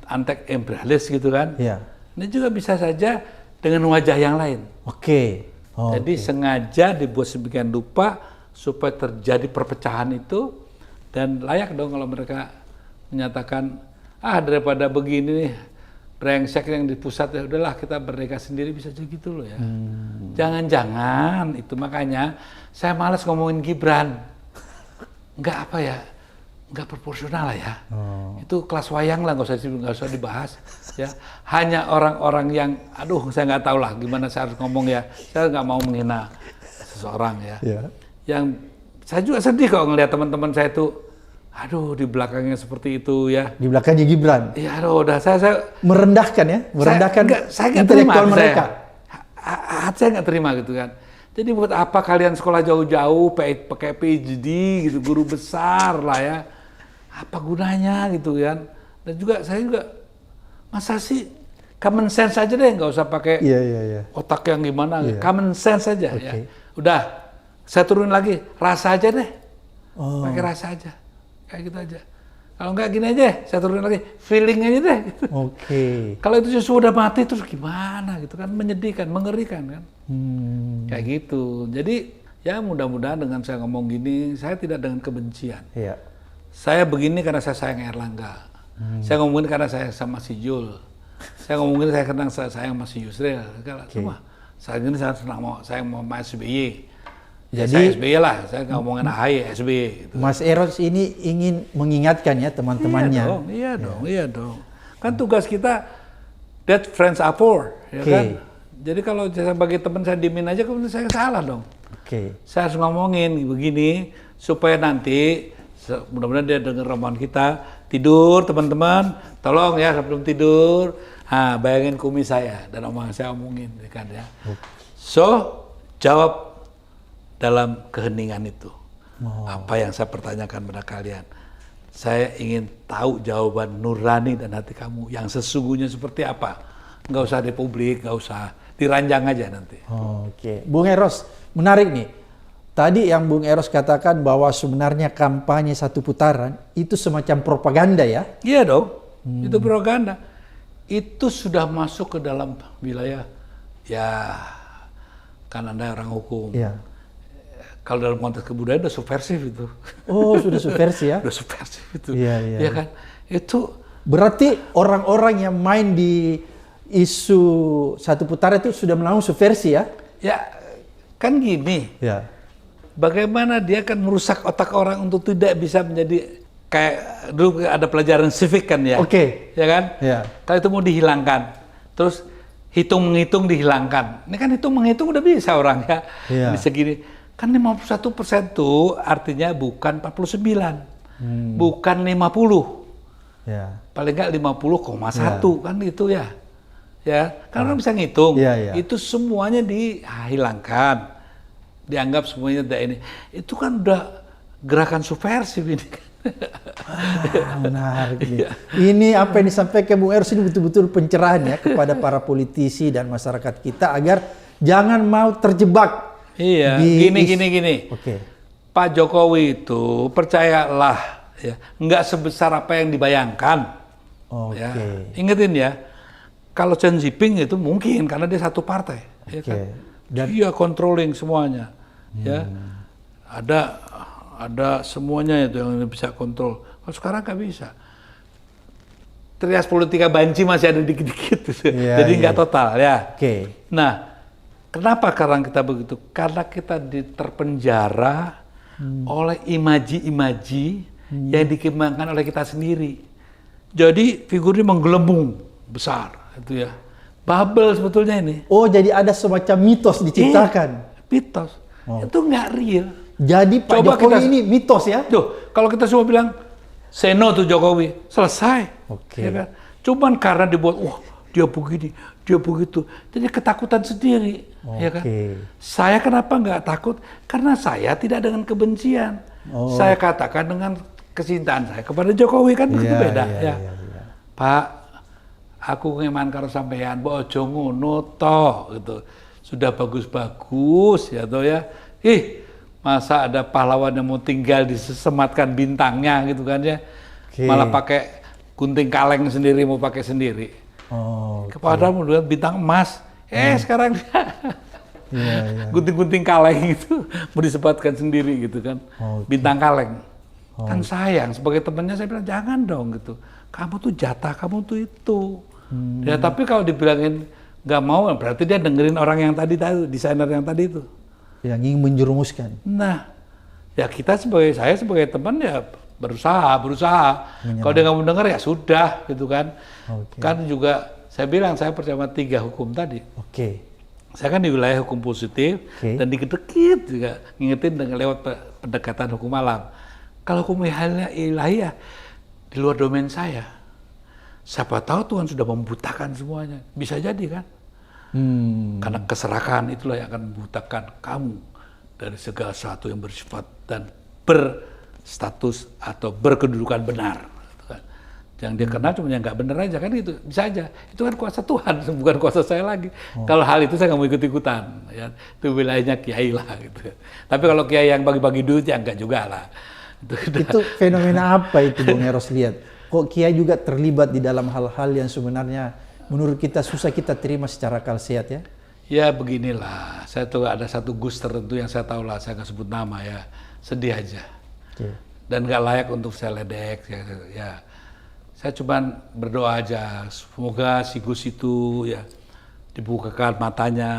antek imperialis gitu kan. Ini juga bisa saja dengan wajah yang lain. Jadi sengaja dibuat sedemikian rupa supaya terjadi perpecahan itu, dan layak dong kalau mereka menyatakan daripada begini nih brengsek yang di pusat, ya udahlah kita merdeka sendiri, bisa jadi gitu loh ya. Jangan-jangan itu, makanya saya malas ngomongin Gibran. Nggak proporsional lah ya. Itu kelas wayang lah, nggak usah dibahas ya. Hanya orang-orang yang saya nggak tahu lah gimana saya harus ngomong ya. Saya nggak mau menghina seseorang ya. Yang saya juga sedih kalau ngelihat teman-teman saya itu di belakangnya seperti itu ya. Di belakangnya Gibran. Iya, udah saya merendahkan ya, saya nggak terima mereka. Saya nggak terima gitu kan. Jadi buat apa kalian sekolah jauh-jauh, pakai PhD gitu, guru besar lah ya. Apa gunanya gitu kan? Dan juga saya juga masa sih common sense aja deh, nggak usah pakai otak yang gimana. Common sense aja ya. Udah, saya turunin lagi, rasa aja deh. Pakai rasa aja. Kayak gitu aja. Kalau enggak gini aja, saya turunin lagi, feeling aja deh. Gitu. Oke. Kalau itu sudah mati terus gimana gitu kan, menyedihkan, mengerikan kan. Kayak gitu. Jadi ya mudah-mudahan dengan saya ngomong gini, saya tidak dengan kebencian. Iya. Saya begini karena saya sayang Erlangga. Saya ngomongin karena saya sama si Jul. Saya ngomongin karena saya sayang sama si Yusril. Cuma saat ini saya mau Mas SBY. Jadi saya SBY lah, saya ngomongin AHY, SBY. Gitu. Mas Eros ini ingin mengingatkan ya teman-temannya. Iya dong. Kan tugas kita, that friends are for, ya kan? Jadi kalau saya bagi teman saya diemin aja, kemudian saya salah dong. Saya harus ngomongin begini, supaya nanti, mudah-mudahan dia dengar rombongan kita, tidur teman-teman, tolong ya sebelum tidur, bayangin kumis saya, dan omongan saya omongin, kan ya. So, jawab dalam keheningan itu. Apa yang saya pertanyakan pada kalian. Saya ingin tahu jawaban nurani dan hati kamu yang sesungguhnya seperti apa. Nggak usah di publik, nggak usah. Diranjang aja nanti. Oke. Bung Eros, menarik nih. Tadi yang Bung Eros katakan bahwa sebenarnya kampanye satu putaran itu semacam propaganda ya? Iya dong. Itu propaganda. Itu sudah masuk ke dalam wilayah, ya kan Anda orang hukum. Iya. Kalau dalam konteks kebudayaan udah subversif itu. Oh, sudah subversi ya? Udah subversif itu. Iya. Ya kan? Itu berarti orang-orang yang main di isu satu putaran itu sudah melakukan subversi ya? Ya, kan gini. Ya. Bagaimana dia akan merusak otak orang untuk tidak bisa menjadi kayak dulu ada pelajaran civic kan ya? Oke. Ya kan? Ya. Kalau itu mau dihilangkan, terus hitung-menghitung dihilangkan. Ini kan hitung-menghitung udah bisa orang ya. Iya. Di segini. Kan 51% itu artinya bukan 49, bukan 50. Ya. Paling nggak 50,1 kan itu ya. Ya, kan orang bisa ngitung. Ya. Itu semuanya dihilangkan. Dianggap semuanya ini. Itu kan udah gerakan subversif ini. Menarik. Ini apa yang disampaikan Bung Eros ini betul-betul pencerahan ya kepada para politisi dan masyarakat kita agar jangan mau terjebak. Iya, gini. Oke. Pak Jokowi itu percayalah, ya, nggak sebesar apa yang dibayangkan. Ya. Ingetin ya, kalau Chen Jinping itu mungkin karena dia satu partai, ya kan? Dan dia controlling semuanya, ya. Ada semuanya itu yang bisa kontrol. Kalau sekarang nggak bisa. Trias politika banci masih ada dikit-dikit, jadi nggak total ya. Nah. Kenapa sekarang kita begitu? Karena kita terpenjara oleh imaji-imaji yang dikembangkan oleh kita sendiri. Jadi figurnya menggelembung besar, itu ya. Bubble sebetulnya ini. Oh, jadi ada semacam mitos diciptakan. Mitos. Itu nggak real. Jadi Pak Jokowi ini mitos ya? Tuh, kalau kita semua bilang seno tuh Jokowi, selesai. Ya kan? Cuman karena dibuat, dia begini, dia begitu. Jadi ketakutan sendiri. Ya kan? Saya kenapa nggak takut? Karena saya tidak dengan kebencian. Saya katakan dengan kecintaan saya kepada Jokowi, kan begitu beda. Ya. Pak, aku ngeman karo sampean, bojo ngono toh gitu. Sudah bagus-bagus ya toh ya. Masa ada pahlawan yang mau tinggal disematkan bintangnya gitu kan ya. Malah pakai gunting kaleng sendiri, mau pakai sendiri. Kepada menurut bintang emas. Sekarang gunting-gunting kaleng itu mau disematkan sendiri gitu kan. Bintang kaleng. Kan sayang, sebagai temannya saya bilang jangan dong gitu. Kamu tuh jatah, kamu tuh itu. Ya tapi kalau dibilangin nggak mau, berarti dia dengerin orang yang tadi, desainer yang tadi itu. Yang ingin menjerumuskan. Nah, ya saya sebagai teman ya berusaha. Kalau dia nggak mau denger ya sudah gitu kan. Kan juga saya bilang saya percaya 3 hukum tadi. Saya kan di wilayah hukum positif dan dikit-dikit juga ngingetin dengan lewat pendekatan hukum alam. Kalau hukum ilahiyah di luar domain saya, siapa tahu Tuhan sudah membutakan semuanya. Bisa jadi kan? Karena keserakan itulah yang akan membutakan kamu dari segala sesuatu yang bersifat dan berstatus atau berkedudukan benar. Yang dia kenal cuma yang nggak benar aja kan, itu bisa aja. Itu kan kuasa Tuhan, bukan kuasa saya lagi. Kalau hal itu saya nggak mau ikut-ikutan. Ya. Itu wilayahnya kiai lah gitu. Tapi kalau kiai yang bagi-bagi duit ya enggak juga lah. Itu fenomena apa itu Bung Eros lihat? Kok Kiai juga terlibat di dalam hal-hal yang sebenarnya menurut kita susah kita terima secara akal sehat ya? Ya beginilah, saya tuh ada satu Gus tertentu yang saya tahu lah, saya nggak sebut nama ya, sedih aja. Oke. Dan nggak layak untuk saya ledek. Ya, saya cuman berdoa aja, semoga si Gus itu ya dibukakan matanya,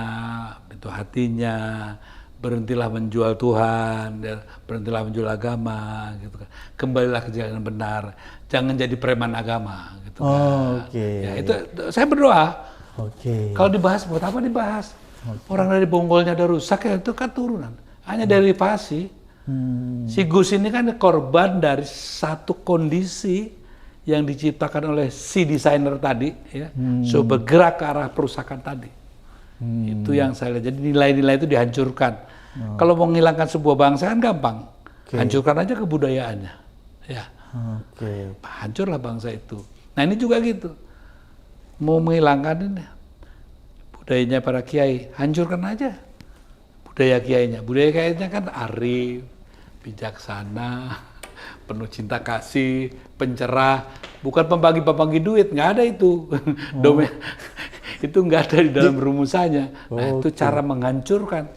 itu hatinya, berhentilah menjual Tuhan, ya, berhentilah menjual agama, gitu kan. Kembalilah ke jalan yang benar, jangan jadi preman agama, gitu kan. Oke. Ya, itu saya berdoa. Oke. Kalau dibahas, buat apa dibahas? Orang dari Bonggolnya udah rusak ya, itu kan turunan. Hanya dari Pasi. Si Gus ini kan korban dari satu kondisi yang diciptakan oleh si desainer tadi, ya, so bergerak ke arah perusakan tadi. Itu yang saya lihat. Jadi nilai-nilai itu dihancurkan. Kalau mau menghilangkan sebuah bangsa kan gampang, hancurkan aja kebudayaannya, ya. Hancurlah bangsa itu. Nah ini juga gitu. Mau menghilangkan ini budayanya para kiai, hancurkan aja budaya kiainya. Budaya kiainya kan arif, bijaksana, penuh cinta kasih, pencerah, bukan pembagi-pembagi duit, nggak ada itu. Itu nggak ada di dalam rumusannya. Nah, itu cara menghancurkan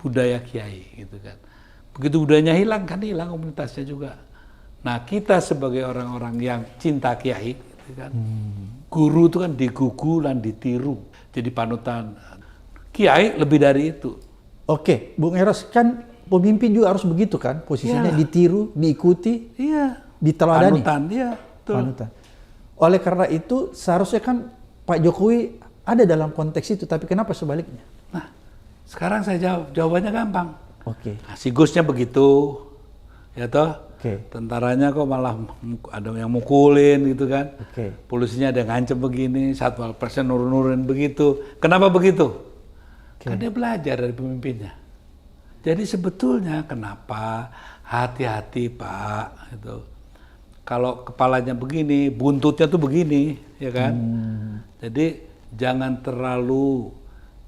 budaya kiai, gitu kan. Begitu budayanya hilang, kan hilang komunitasnya juga. Nah, kita sebagai orang-orang yang cinta kiai, gitu kan, guru itu kan digugu dan ditiru, jadi panutan. Kiai lebih dari itu. Oke, Bung Eros, kan pemimpin juga harus begitu kan, posisinya ditiru, diikuti, diteladani. Panutan, iya. Panutan. Oleh karena itu seharusnya kan Pak Jokowi ada dalam konteks itu, tapi kenapa sebaliknya? Nah, sekarang saya jawabannya gampang. Nah, si Gusnya begitu, ya toh. Tentaranya kok malah ada yang mukulin gitu kan. Polisinya ada yang ngancem begini, Satpol Persnya nurun-nurunin begitu. Kenapa begitu? Kan dia belajar dari pemimpinnya. Jadi sebetulnya kenapa hati-hati Pak, itu. Kalau kepalanya begini, buntutnya tuh begini, ya kan? Jadi jangan terlalu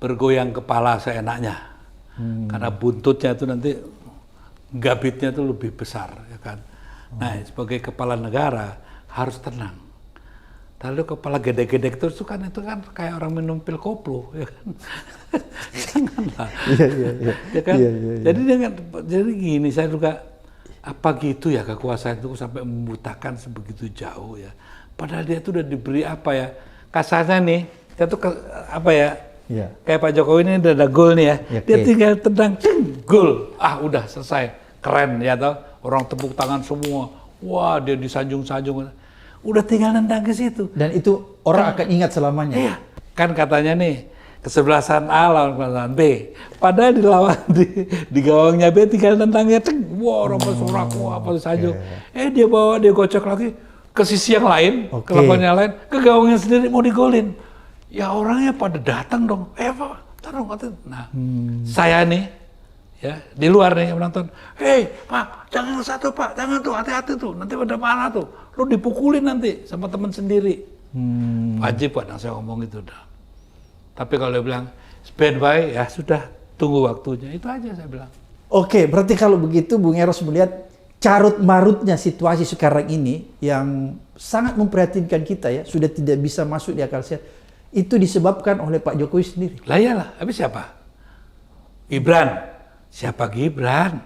bergoyang kepala seenaknya. Karena buntutnya itu nanti gabitnya itu lebih besar, ya kan. Nah, sebagai kepala negara harus tenang. Lalu kepala gede-gede terus itu kan kayak orang minum pil koplo, ya kan. Janganlah. Ya kan. Jadi gini, saya juga apa gitu ya kekuasaan itu sampai membutakan sebegitu jauh ya. Padahal dia itu udah diberi apa ya? Kasarnya nih, dia tuh apa ya? Kayak Pak Jokowi ini udah ada gol nih ya. Dia tinggal tendang, gol. Ah udah selesai. Keren ya toh. Orang tepuk tangan semua. Wah dia disanjung-sanjung. Udah tinggal nendang ke situ. Dan itu orang akan ingat selamanya. Iya. Kan katanya nih, kesebelasan A lawan kesebelasan B. Padahal di gawangnya B tinggal nendangnya. Wah orang bersorak, wah apa disanjung. Dia bawa, dia gocek lagi ke sisi yang lain, ke lapangan yang lain, ke gawangnya sendiri mau digolin. Ya orangnya pada datang dong, Pak, taruh katanya. Nah, saya nih, ya di luar nih yang menonton, Pak, jangan satu Pak, jangan tuh, hati-hati tuh, nanti pada mana tuh, lu dipukulin nanti sama teman sendiri. Wajib kadang saya ngomong gitu dah. Tapi kalau dia bilang standby, ya sudah, tunggu waktunya, itu aja saya bilang. Oke, berarti kalau begitu Bung Eros melihat carut marutnya situasi sekarang ini yang sangat memprihatinkan kita ya, sudah tidak bisa masuk di akal sehat. Itu disebabkan oleh Pak Jokowi sendiri. Lah iyalah, habis siapa? Gibran. Siapa Gibran?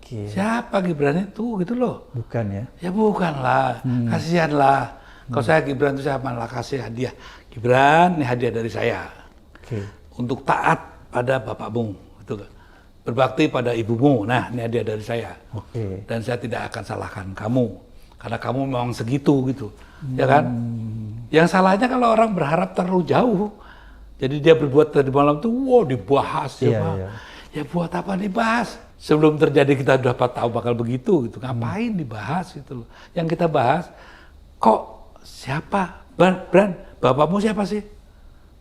Siapa Gibran itu gitu loh. Bukan ya? Ya bukan lah, kasihan lah. Kalau saya Gibran itu saya malah kasih hadiah. Gibran, ini hadiah dari saya. Untuk taat pada bapakmu. Gitu. Berbakti pada ibumu. Nah, ini hadiah dari saya. Dan saya tidak akan salahkan kamu. Karena kamu memang segitu gitu. Ya kan? Yang salahnya kalau orang berharap terlalu jauh. Jadi dia berbuat tadi malam tuh, dibahas ya. Ya buat apa dibahas? Sebelum terjadi kita udah tahu bakal begitu gitu. Ngapain dibahas gitu loh. Yang kita bahas, kok siapa? Bran, bapakmu siapa sih?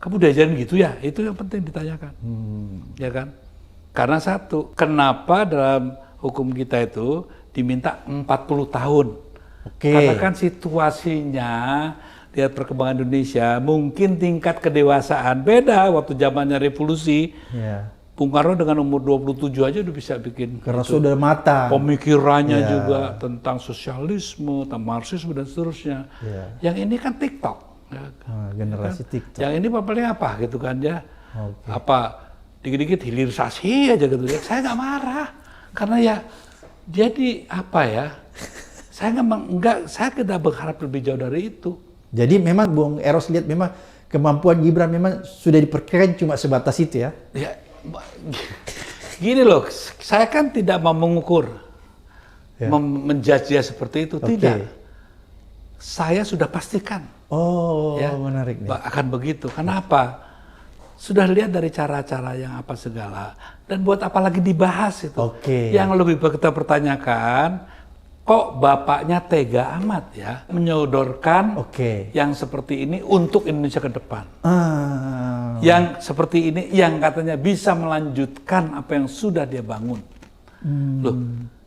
Kamu diajarin gitu ya? Itu yang penting ditanyakan. Ya kan? Karena satu, kenapa dalam hukum kita itu diminta 40 tahun? Karena kan situasinya, lihat perkembangan Indonesia, mungkin tingkat kedewasaan beda waktu zamannya revolusi. Bung Karno dengan umur 27 aja udah bisa bikin Karena sudah matang. pemikirannya Ya. juga tentang sosialisme, tentang Marxisme dan seterusnya. Ya. Yang ini kan TikTok. Ya. Generasi TikTok. Yang ini paling apa gitu kan ya? Oke. Apa dikit-dikit hilirisasi aja gitu ya? Saya nggak marah karena ya jadi apa ya? Saya saya tidak berharap lebih jauh dari itu. Jadi memang Bung Eros lihat memang kemampuan Gibran memang sudah diperkirakan cuma sebatas itu ya. Ya, gini loh, saya kan tidak mau mengukur, Ya. menjudge dia seperti itu, Oke. tidak. Saya sudah pastikan. Oh, Ya, menarik nih. akan begitu. Kenapa? Sudah lihat dari cara-cara yang apa segala, dan buat apa lagi dibahas itu? Oke. Yang lebih kita pertanyakan, kok bapaknya tega amat ya menyodorkan Oke. yang seperti ini untuk Indonesia ke depan? Ah. Yang seperti ini, yang katanya bisa melanjutkan apa yang sudah dia bangun. Loh,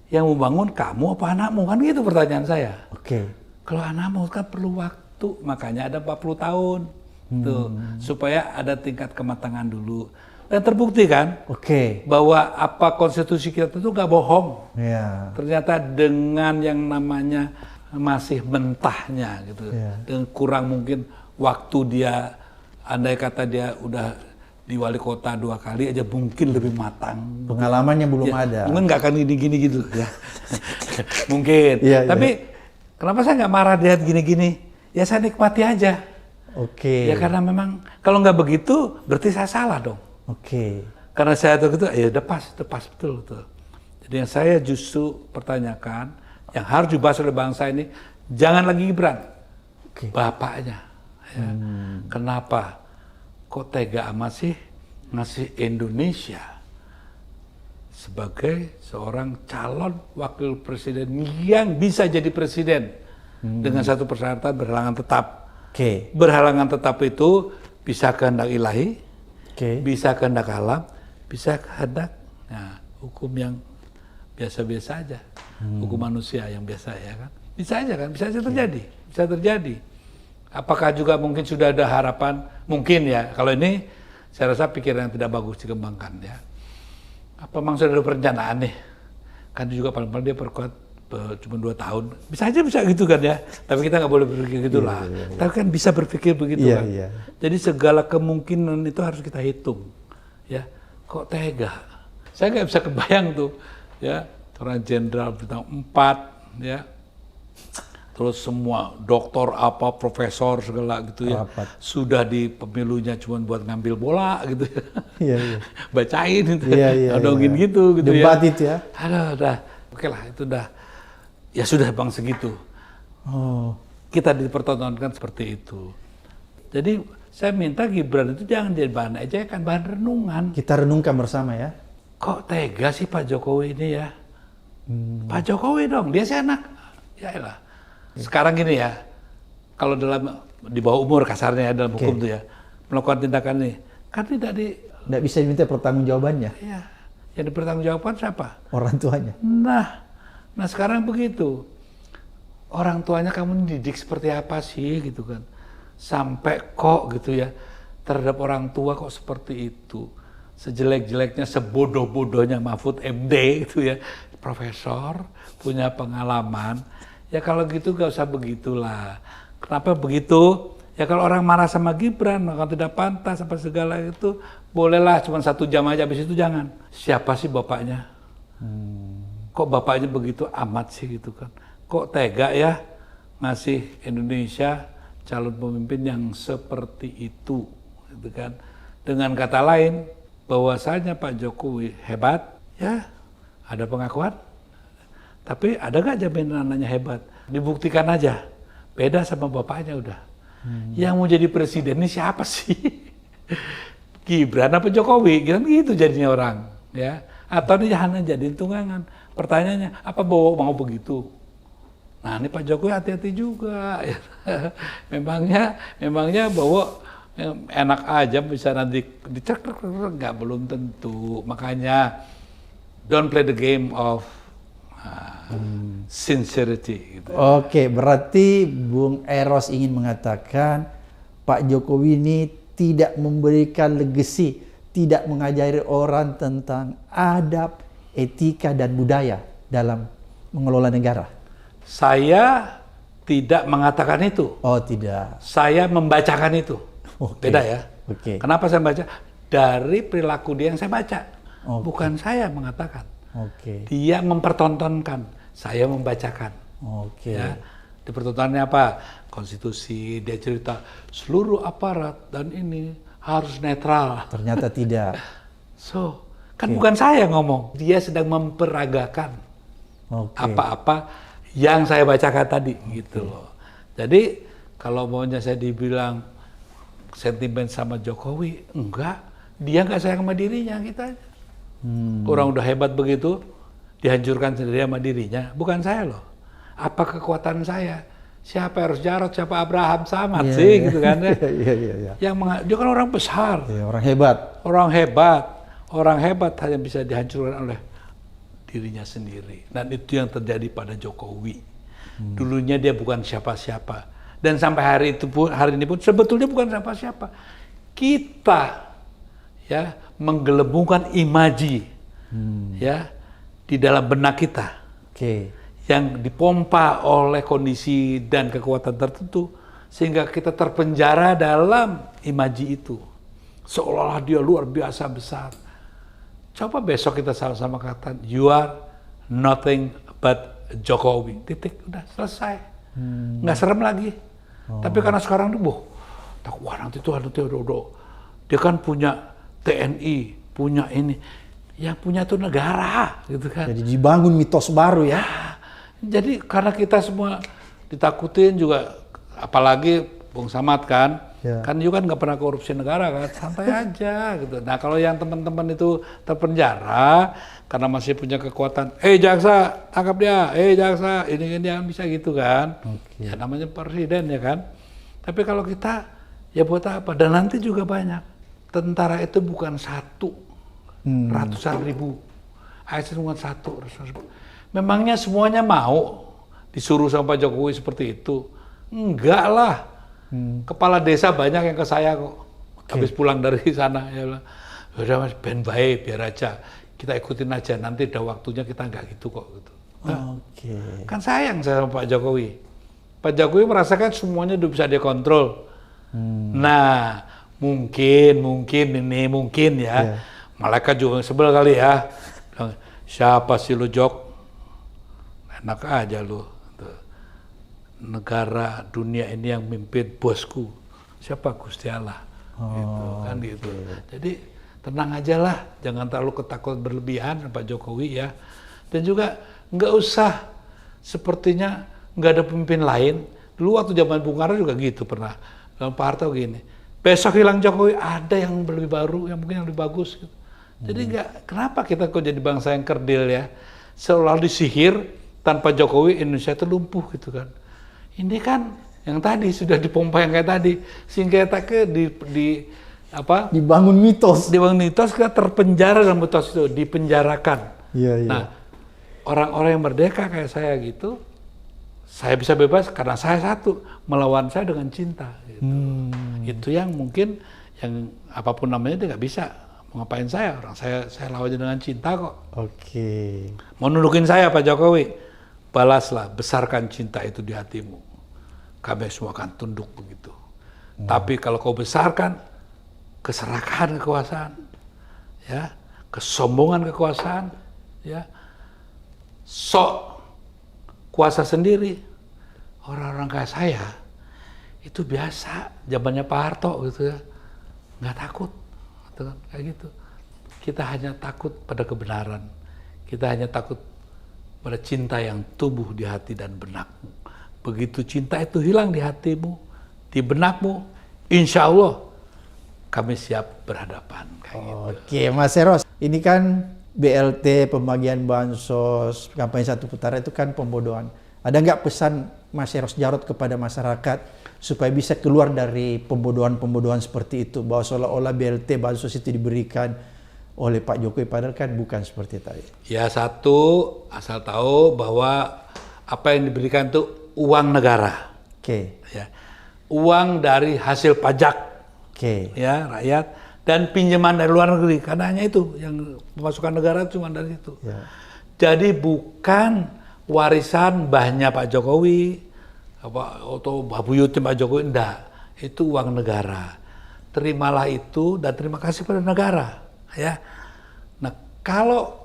yang mau bangun kamu apa anakmu? Kan gitu pertanyaan saya. Oke. Kalau anakmu kan perlu waktu, makanya ada 40 tahun. Tuh, supaya ada tingkat kematangan dulu. Dan terbukti kan Oke. bahwa apa konstitusi kita itu nggak bohong. Ya. Ternyata dengan yang namanya masih mentahnya gitu, Ya. dengan kurang mungkin waktu dia, andai kata dia udah di wali kota 2 kali aja mungkin lebih matang. Pengalamannya belum Ya, ada. mungkin nggak akan gini-gini gitu ya. Mungkin. Iya, Tapi kenapa saya nggak marah dia gini-gini? Ya saya nikmati aja. Oke. Ya karena memang kalau nggak begitu berarti saya salah dong. Oke. Karena saya tahu gitu, ya udah pas betul. Jadi yang saya justru pertanyakan, yang harus dibahas oleh bangsa ini, jangan lagi Gibran, Oke. bapaknya. Ya. Kenapa? Kok tega amat sih ngasih Indonesia sebagai seorang calon wakil presiden yang bisa jadi presiden dengan satu persyaratan berhalangan tetap. Oke. Berhalangan tetap itu bisa kehendak ilahi, Oke. bisa kehendak alam, bisa kehendak hukum yang biasa-biasa aja, hukum manusia yang biasa ya kan, bisa aja terjadi, bisa terjadi. Apakah juga mungkin sudah ada harapan? Mungkin ya. Kalau ini saya rasa pikiran yang tidak bagus dikembangkan ya. Apa memang sudah ada perencanaan nih? Kan juga paling-paling dia perkuat cuma 2 tahun, bisa gitu kan ya. Tapi kita nggak boleh berpikir gitulah. Tapi kan bisa berpikir begitu Iya, kan. iya. Jadi segala kemungkinan itu harus kita hitung, ya. Kok tega? Saya nggak bisa kebayang tuh, ya. Seorang jenderal bintang 4, ya. Terus semua doktor apa, profesor segala gitu ya. Rapat. Sudah di pemilunya cuma buat ngambil bola gitu ya. Iya, iya. Bacain gitu. Iya. Dongin gitu Debat ya. itu ya. Aduh, udah. Oke lah, itu udah. Ya sudah bang segitu. Oh. Kita dipertontonkan seperti itu. Jadi saya minta Gibran itu jangan jadi bahan ejekan, bahan renungan. Kita renungkan bersama ya. Kok tega sih Pak Jokowi ini ya? Pak Jokowi dong, dia sih anak. Ya elah. Sekarang gini ya, kalau di bawah umur kasarnya ya dalam hukum tuh ya, melakukan tindakan ini, kan Nggak bisa diminta pertanggungjawabannya. ya, yang dipertanggungjawabkan siapa? Orang tuanya. Nah sekarang begitu. Orang tuanya kamu didik seperti apa sih gitu kan. Sampai kok gitu ya, terhadap orang tua kok seperti itu. Sejelek-jeleknya, sebodoh-bodohnya Mahfud MD gitu ya. Profesor, punya pengalaman. Ya kalau gitu gak usah begitulah. Kenapa begitu? Ya kalau orang marah sama Gibran, maka tidak pantas apa segala itu, bolehlah cuma 1 jam aja, habis itu jangan. Siapa sih bapaknya? Kok bapaknya begitu amat sih gitu kan? Kok tega ya ngasih Indonesia calon pemimpin yang seperti itu, gitu kan? Dengan kata lain, bahwasanya Pak Jokowi hebat, ya ada pengakuan. Tapi ada nggak jaminan anaknya hebat? Dibuktikan aja. Beda sama bapaknya udah. Yang mau jadi presiden ini siapa sih? Gibran apa Jokowi? Kan gitu jadinya orang, ya. Atau ini hanya jadiin tunggangan. Pertanyaannya, apa mau begitu? Nah ini Pak Jokowi hati-hati juga. memangnya bahwa enak aja bisa nanti dicek, nggak, belum tentu. Makanya don't play the game of sincerity. Gitu. Oke, berarti Bung Eros ingin mengatakan Pak Jokowi ini tidak memberikan legacy, tidak mengajari orang tentang adab, etika, dan budaya dalam mengelola negara? Saya tidak mengatakan itu. Oh, tidak. Saya membacakan itu. Oke. Beda ya. Oke. Kenapa saya baca? Dari perilaku dia yang saya baca. Oke. Bukan saya mengatakan. Oke. Dia mempertontonkan, saya membacakan. Oke. Ya. Dipertontonkannya apa? Konstitusi, dia cerita seluruh aparat dan ini harus netral. Ternyata tidak. So, kan bukan saya ngomong. Dia sedang memperagakan Oke. apa-apa yang saya bacakan tadi, gitu loh. Jadi, kalau maunya saya dibilang sentimen sama Jokowi, enggak. Dia nggak sayang sama dirinya, kita aja. Orang udah hebat begitu, dihancurkan sendiri sama dirinya. Bukan saya loh. Apa kekuatan saya? Siapa harus Jarod, siapa Abraham, sama sih gitu kan ya. Iya. Dia kan orang besar, Orang hebat. orang hebat hanya bisa dihancurkan oleh dirinya sendiri. Dan itu yang terjadi pada Jokowi. Dulunya dia bukan siapa-siapa, dan sampai hari ini pun sebetulnya bukan siapa-siapa. Kita ya menggelembungkan imaji ya di dalam benak kita. Oke. Yang dipompa oleh kondisi dan kekuatan tertentu sehingga kita terpenjara dalam imaji itu seolah-olah dia luar biasa besar. Coba besok kita sama-sama katakan you are nothing but Jokowi, titik, udah selesai, nggak serem lagi. Tapi karena sekarang tuh wah nanti dia kan punya TNI, punya ini, yang punya tuh negara gitu kan. Jadi dibangun mitos baru ya. Jadi karena kita semua ditakutin juga, apalagi Bung Samad kan, kan juga nggak pernah korupsi negara kan, santai aja gitu. Nah kalau yang teman-teman itu terpenjara karena masih punya kekuatan, jaksa tangkap dia, jaksa ini yang bisa gitu kan, ya namanya presiden ya kan. Tapi kalau kita ya buat apa? Dan nanti juga banyak tentara itu bukan satu, ratusan ribu, ASN bukan satu, ratusan ribu. Memangnya semuanya mau disuruh sama Pak Jokowi seperti itu? Enggak lah. Kepala desa banyak yang ke saya kok. Habis pulang dari sana ya bilang, udah Mas ben baik biar aja. Kita ikutin aja, nanti ada waktunya kita enggak gitu kok gitu. Nah, kan sayang saya sama Pak Jokowi. Pak Jokowi merasakan semuanya udah bisa dia kontrol. Nah, mungkin ya. Malaikat juga sebel kali ya. Siapa sih lu Jok? Enak aja lu. Negara dunia ini yang mimpin bosku. Siapa? Gusti Allah. Gitu, kan gitu. Jadi tenang aja lah, jangan terlalu ketakutan berlebihan Pak Jokowi ya. Dan juga nggak usah sepertinya nggak ada pemimpin lain. Dulu waktu zaman Bung Karno juga gitu pernah. Pak Harto gini. Besok hilang Jokowi, ada yang lebih baru, yang mungkin yang lebih bagus. Gitu. Jadi kenapa kita kok jadi bangsa yang kerdil ya? Seolah disihir, tanpa Jokowi Indonesia itu lumpuh gitu kan. Ini kan yang tadi sudah dipompa yang kayak tadi, sehingga kita dibangun mitos kita terpenjara dalam mitos itu, dipenjarakan. Nah, orang-orang yang merdeka kayak saya gitu, saya bisa bebas karena saya satu, melawan saya dengan cinta gitu. Itu yang mungkin yang apapun namanya dia nggak bisa mau ngapain saya, orang saya lawannya dengan cinta kok. Mau nundukin saya Pak Jokowi, balaslah, besarkan cinta itu di hatimu. Kami semua akan tunduk begitu. Tapi kalau kau besarkan keserakahan kekuasaan, ya, kesombongan kekuasaan, ya, sok kuasa sendiri, orang-orang kayak saya itu biasa, zamannya Pak Harto gitu ya, nggak takut, gitu, kayak gitu. Kita hanya takut pada kebenaran, kita hanya takut pada cinta yang tumbuh di hati dan benakmu. Begitu cinta itu hilang di hatimu, di benakmu, insya Allah kami siap berhadapan. Oke, Mas Eros, ini kan BLT, pembagian bansos, kampanye satu putaran itu kan pembodohan. Ada nggak pesan Mas Eros Jarod kepada masyarakat supaya bisa keluar dari pembodohan-pembodohan seperti itu, bahwa seolah-olah BLT bansos itu diberikan oleh Pak Jokowi, padahal kan bukan seperti tadi. Ya satu, asal tahu bahwa apa yang diberikan itu uang negara. Ya. Uang dari hasil pajak. Ya, rakyat. dan pinjaman dari luar negeri, karena hanya itu yang pemasukan negara cuma dari itu. Ya. Jadi bukan warisan mbahnya Pak Jokowi atau buyutnya Pak Jokowi, enggak. Itu uang negara. Terimalah itu dan terima kasih pada negara, ya. Nah, kalau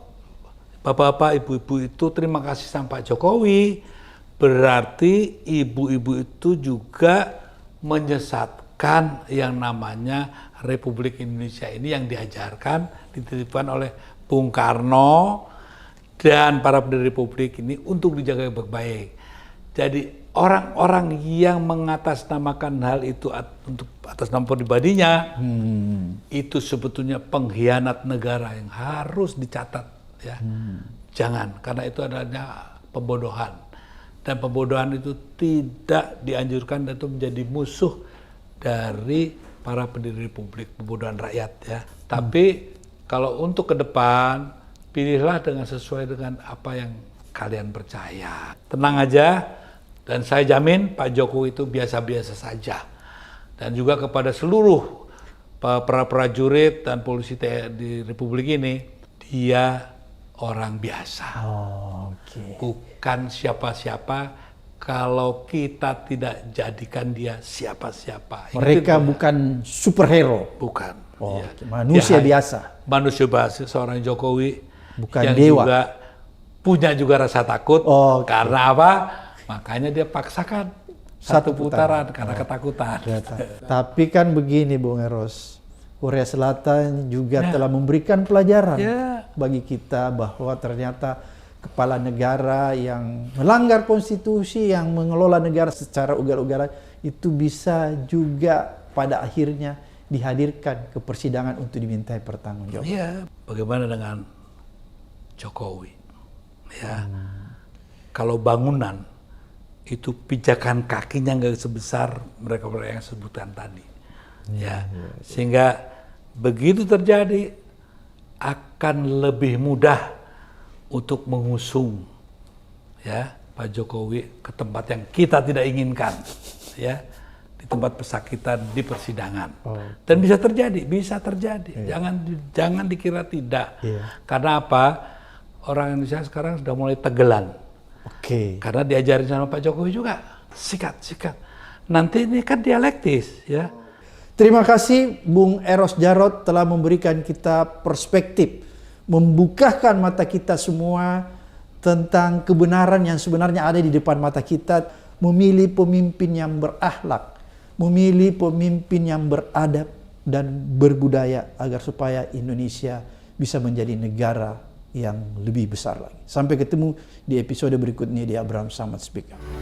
bapak-bapak, ibu-ibu itu terima kasih sama Pak Jokowi, berarti ibu-ibu itu juga menyesatkan yang namanya Republik Indonesia ini yang diajarkan, dititipkan oleh Bung Karno dan para pendiri Republik ini untuk dijaga baik-baik. Jadi orang-orang yang mengatasnamakan hal itu untuk atas nama pribadinya, itu sebetulnya pengkhianat negara yang harus dicatat, ya. Jangan, karena itu adalah pembodohan. Dan pembodohan itu tidak dianjurkan dan itu menjadi musuh dari para pendiri Republik, pembodohan rakyat, ya. Tapi kalau untuk ke depan, pilihlah dengan sesuai dengan apa yang kalian percaya. Tenang aja, dan saya jamin Pak Jokowi itu biasa-biasa saja. Dan juga kepada seluruh para prajurit dan polisi di Republik ini, dia orang biasa. Bukan siapa-siapa. Kalau kita tidak jadikan dia siapa-siapa. Mereka bukan superhero. Bukan. Oh, ya. manusia biasa. Manusia biasa, seorang Jokowi bukan yang dewa. juga punya juga rasa takut. Karena apa? Makanya dia paksakan satu putaran karena ketakutan. Tapi kan begini Bung Eros, Korea Selatan juga telah memberikan pelajaran bagi kita bahwa ternyata kepala negara yang melanggar konstitusi, yang mengelola negara secara ugal-ugalan, itu bisa juga pada akhirnya dihadirkan ke persidangan untuk dimintai pertanggungjawaban. Iya, bagaimana dengan Jokowi? Ya, kalau bangunan itu pijakan kakinya nggak sebesar mereka yang sebutkan tadi, sehingga begitu terjadi akan lebih mudah untuk mengusung, ya, Pak Jokowi ke tempat yang kita tidak inginkan, ya, di tempat pesakitan di persidangan. Dan bisa terjadi. Jangan dikira tidak. Karena apa? Orang Indonesia sekarang sudah mulai tegelan. Karena diajarin sama Pak Jokowi juga, sikat. Nanti ini kan dialektis, ya. Terima kasih Bung Eros Djarot telah memberikan kita perspektif, membukakan mata kita semua tentang kebenaran yang sebenarnya ada di depan mata kita, memilih pemimpin yang berakhlak, memilih pemimpin yang beradab dan berbudaya agar supaya Indonesia bisa menjadi negara yang lebih besar lagi. Sampai ketemu di episode berikutnya di Abraham Samad Speak Up.